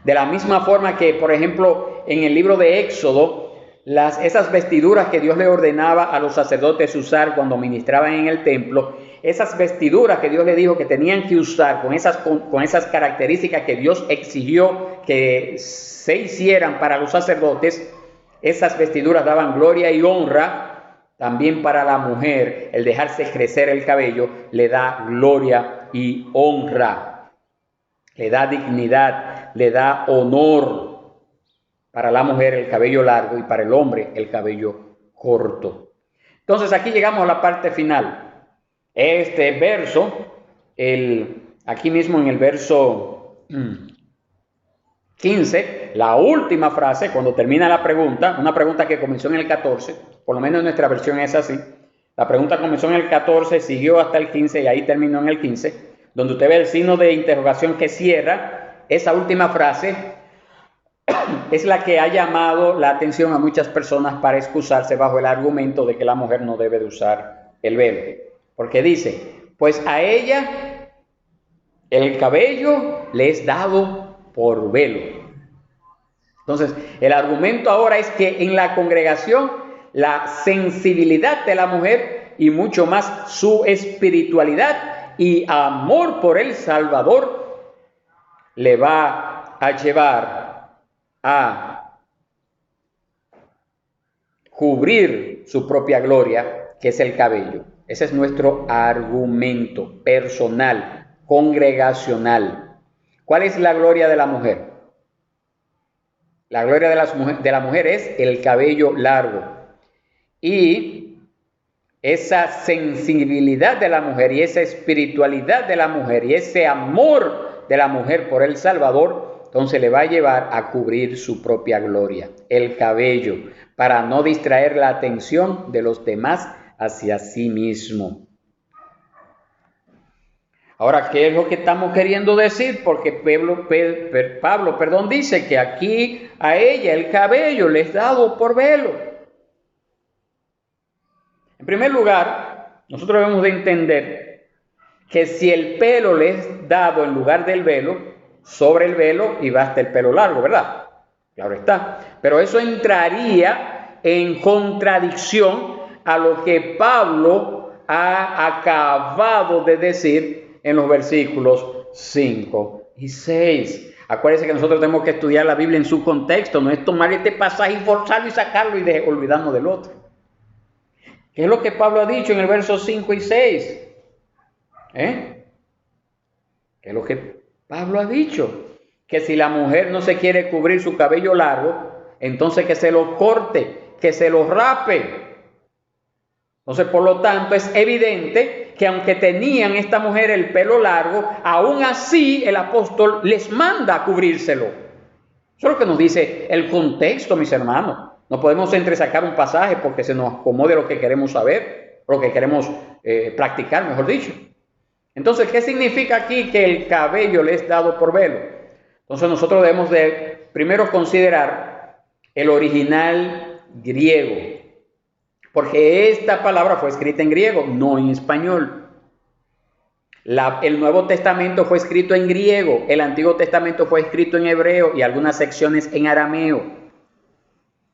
De la misma forma que, por ejemplo, en el libro de Éxodo, esas vestiduras que Dios le ordenaba a los sacerdotes usar cuando ministraban en el templo, esas vestiduras que Dios le dijo que tenían que usar con esas características que Dios exigió que se hicieran para los sacerdotes, esas vestiduras daban gloria y honra. También para la mujer, el dejarse crecer el cabello le da gloria y honra, le da dignidad, le da honor. Para la mujer el cabello largo y para el hombre el cabello corto. Entonces aquí llegamos a la parte final. Este verso, aquí mismo en el verso 15, la última frase, cuando termina la pregunta, una pregunta que comenzó en el 14, por lo menos en nuestra versión es así. La pregunta comenzó en el 14, siguió hasta el 15 y ahí terminó en el 15, donde usted ve el signo de interrogación que cierra. Esa última frase es la que ha llamado la atención a muchas personas para excusarse bajo el argumento de que la mujer no debe de usar el velo. Porque dice, pues a ella el cabello le es dado por velo. Entonces, el argumento ahora es que en la congregación la sensibilidad de la mujer y mucho más su espiritualidad y amor por el Salvador le va a llevar a cubrir su propia gloria, que es el cabello. Ese es nuestro argumento personal, congregacional. ¿Cuál es la gloria de la mujer? La gloria de la mujer es el cabello largo. Y esa sensibilidad de la mujer y esa espiritualidad de la mujer y ese amor de la mujer por el Salvador, entonces le va a llevar a cubrir su propia gloria, el cabello, para no distraer la atención de los demás hacia sí mismo. Ahora, ¿qué es lo que estamos queriendo decir? Porque Pablo, dice que aquí a ella el cabello le es dado por velo. En primer lugar, nosotros debemos de entender que si el pelo le es dado en lugar del velo, sobre el velo y basta el pelo largo, ¿verdad? Claro está. Pero eso entraría en contradicción a lo que Pablo ha acabado de decir en los versículos 5 y 6. Acuérdense que nosotros tenemos que estudiar la Biblia en su contexto, no es tomar este pasaje y forzarlo y sacarlo y olvidarnos del otro. ¿Qué es lo que Pablo ha dicho en el verso 5 y 6? ¿Qué es lo que Pablo ha dicho? Que si la mujer no se quiere cubrir su cabello largo, entonces que se lo corte, que se lo rape. Entonces, por lo tanto, es evidente que aunque tenían esta mujer el pelo largo, aún así el apóstol les manda a cubrírselo. Eso es lo que nos dice el contexto, mis hermanos. No podemos entresacar un pasaje porque se nos acomode lo que queremos saber, lo que queremos practicar, mejor dicho. Entonces, ¿qué significa aquí que el cabello le es dado por velo? Entonces, nosotros debemos de primero considerar el original griego, porque esta palabra fue escrita en griego, no en español. El Nuevo Testamento fue escrito en griego, el Antiguo Testamento fue escrito en hebreo y algunas secciones en arameo.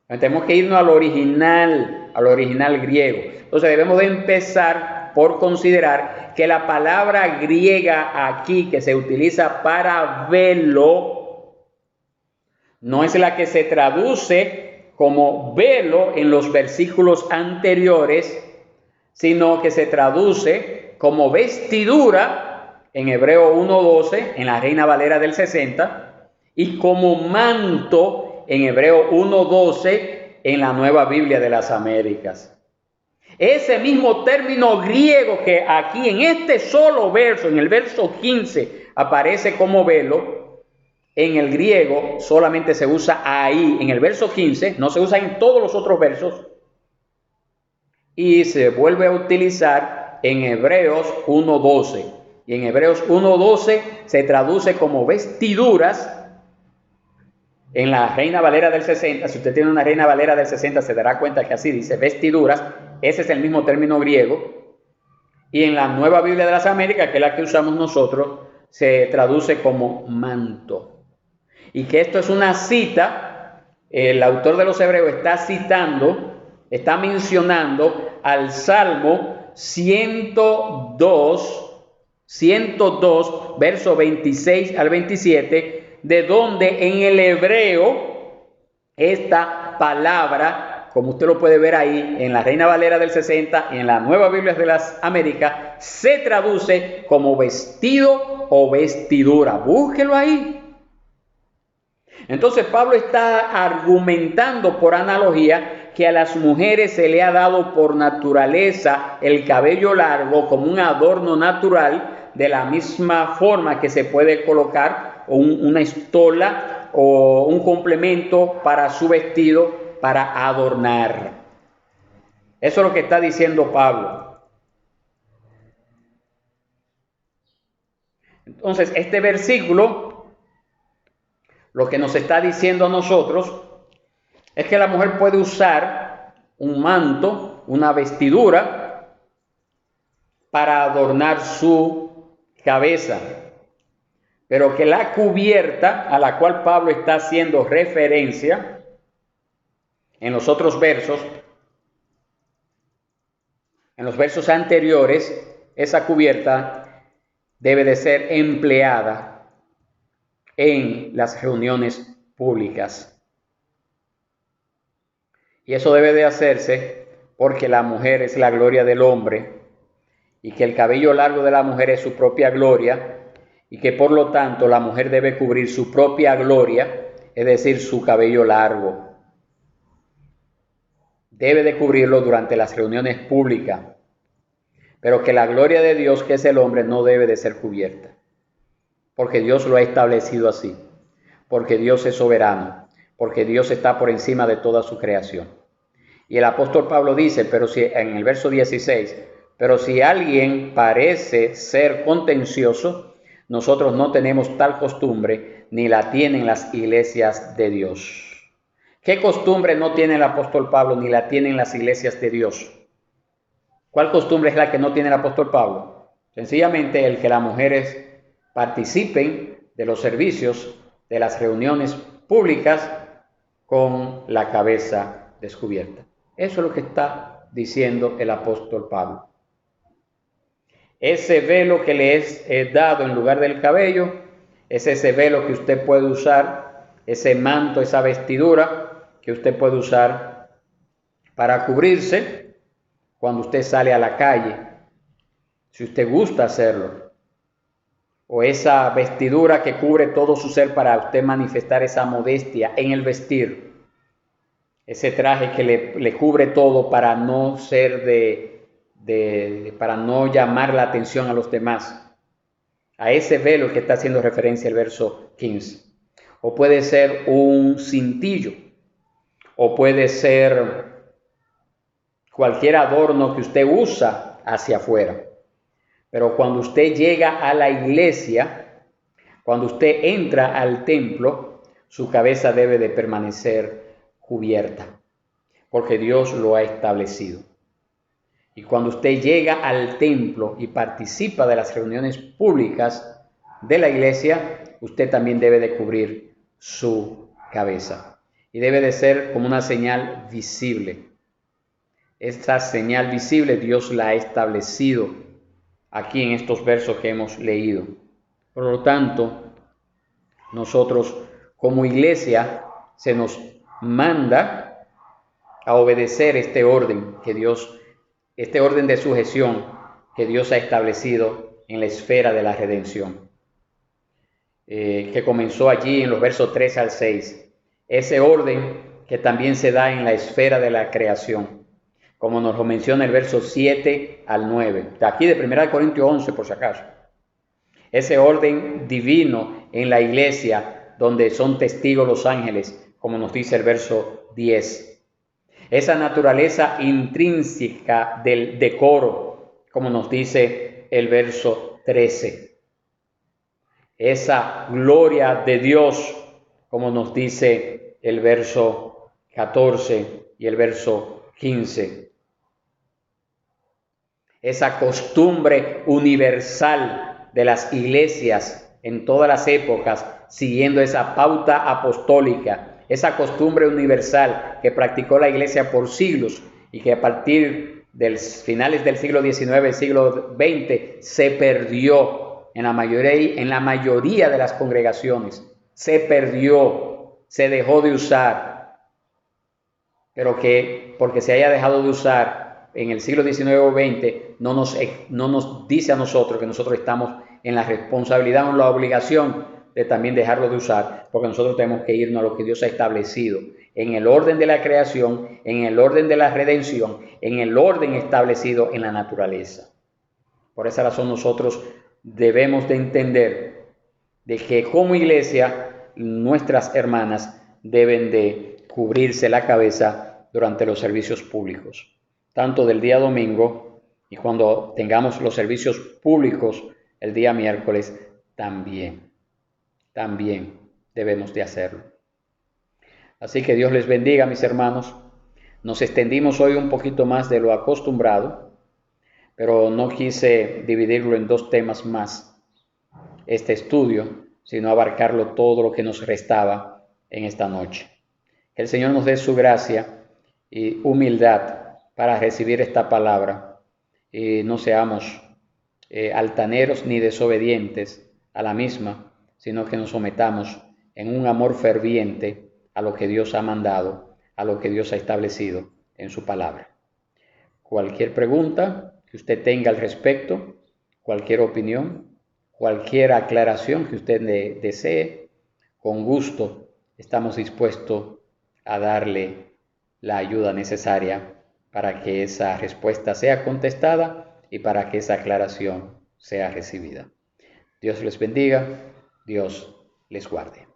Tenemos que irnos al original griego. Entonces debemos de empezar por considerar que la palabra griega aquí que se utiliza para velo no es la que se traduce como velo en los versículos anteriores, sino que se traduce como vestidura en Hebreo 1:12, en la Reina Valera del 60, y como manto en Hebreo 1:12, en la Nueva Biblia de las Américas. Ese mismo término griego que aquí en este solo verso, en el verso 15, aparece como velo, en el griego solamente se usa ahí, en el verso 15, no se usa en todos los otros versos, y se vuelve a utilizar en Hebreos 1:12. Y en Hebreos 1:12 se traduce como vestiduras en la Reina Valera del 60. Si usted tiene una Reina Valera del 60 se dará cuenta que así dice, vestiduras. Ese es el mismo término griego. Y en la Nueva Biblia de las Américas, que es la que usamos nosotros, se traduce como manto. Y que esto es una cita, el autor de los Hebreos está mencionando al Salmo 102, verso 26 al 27, de donde en el hebreo esta palabra, como usted lo puede ver ahí, en la Reina Valera del 60 y en la Nueva Biblia de las Américas, se traduce como vestido o vestidura. Búsquelo ahí. Entonces Pablo está argumentando por analogía que a las mujeres se le ha dado por naturaleza el cabello largo como un adorno natural, de la misma forma que se puede colocar una estola o un complemento para su vestido para adornar. Eso es lo que está diciendo Pablo. Entonces, este versículo lo que nos está diciendo a nosotros es que la mujer puede usar un manto, una vestidura, para adornar su cabeza, pero que la cubierta a la cual Pablo está haciendo referencia en los otros versos, en los versos anteriores, esa cubierta debe de ser empleada en las reuniones públicas. Y eso debe de hacerse porque la mujer es la gloria del hombre y que el cabello largo de la mujer es su propia gloria y que por lo tanto la mujer debe cubrir su propia gloria es decir, su cabello largo. Debe de cubrirlo durante las reuniones públicas, pero que la gloria de Dios, que es el hombre, no debe de ser cubierta, porque Dios lo ha establecido así, porque Dios es soberano, porque Dios está por encima de toda su creación. Y el apóstol Pablo dice, pero si en el verso 16, pero si alguien parece ser contencioso, nosotros no tenemos tal costumbre, ni la tienen las iglesias de Dios. ¿Qué costumbre no tiene el apóstol Pablo, ni la tienen las iglesias de Dios? ¿Cuál costumbre es la que no tiene el apóstol Pablo? Sencillamente el que las mujeres participen de los servicios, de las reuniones públicas con la cabeza descubierta. Eso es lo que está diciendo el apóstol Pablo. Ese velo que le es dado en lugar del cabello, es ese velo que usted puede usar, ese manto, esa vestidura que usted puede usar para cubrirse cuando usted sale a la calle, si usted gusta hacerlo. O esa vestidura que cubre todo su ser para usted manifestar esa modestia en el vestir. Ese traje que le cubre todo para no ser para no llamar la atención a los demás. A ese velo que está haciendo referencia el verso 15. O puede ser un cintillo, o puede ser cualquier adorno que usted usa hacia afuera. Pero cuando usted llega a la iglesia, cuando usted entra al templo, su cabeza debe de permanecer cubierta, porque Dios lo ha establecido. Y cuando usted llega al templo y participa de las reuniones públicas de la iglesia, usted también debe de cubrir su cabeza. Y debe de ser como una señal visible. Esta señal visible Dios la ha establecido aquí en estos versos que hemos leído. Por lo tanto, nosotros como iglesia se nos manda a obedecer este orden este orden de sujeción que Dios ha establecido en la esfera de la redención, que comenzó allí en los versos 3 al 6. Ese orden que también se da en la esfera de la creación, como nos lo menciona el verso 7 al 9, de aquí de 1 Corintios 11 por si acaso. Ese orden divino en la iglesia donde son testigos los ángeles, como nos dice el verso 10. Esa naturaleza intrínseca del decoro, como nos dice el verso 13. Esa gloria de Dios, como nos dice el verso 14 y el verso 15. Esa costumbre universal de las iglesias en todas las épocas, siguiendo esa pauta apostólica, esa costumbre universal que practicó la iglesia por siglos y que a partir de finales del siglo XIX, siglo XX, se perdió en la mayoría de las congregaciones. Se perdió, se dejó de usar, pero que porque se haya dejado de usar en el siglo XIX o XX, no nos dice a nosotros que nosotros estamos en la responsabilidad o en la obligación de también dejarlo de usar, porque nosotros tenemos que irnos a lo que Dios ha establecido en el orden de la creación, en el orden de la redención, en el orden establecido en la naturaleza. Por esa razón nosotros debemos de entender de que como iglesia nuestras hermanas deben de cubrirse la cabeza durante los servicios públicos, tanto del día domingo y cuando tengamos los servicios públicos el día miércoles también debemos de hacerlo. Así que Dios les bendiga, mis hermanos. Nos extendimos hoy un poquito más de lo acostumbrado, pero no quise dividirlo en dos temas más, este estudio, sino abarcarlo todo lo que nos restaba en esta noche. Que el Señor nos dé su gracia y humildad para recibir esta palabra y no seamos altaneros ni desobedientes a la misma, sino que nos sometamos en un amor ferviente a lo que Dios ha mandado, a lo que Dios ha establecido en su palabra. Cualquier pregunta que usted tenga al respecto, cualquier opinión, cualquier aclaración que usted desee, con gusto estamos dispuestos a darle la ayuda necesaria para que esa respuesta sea contestada y para que esa aclaración sea recibida. Dios les bendiga, Dios les guarde.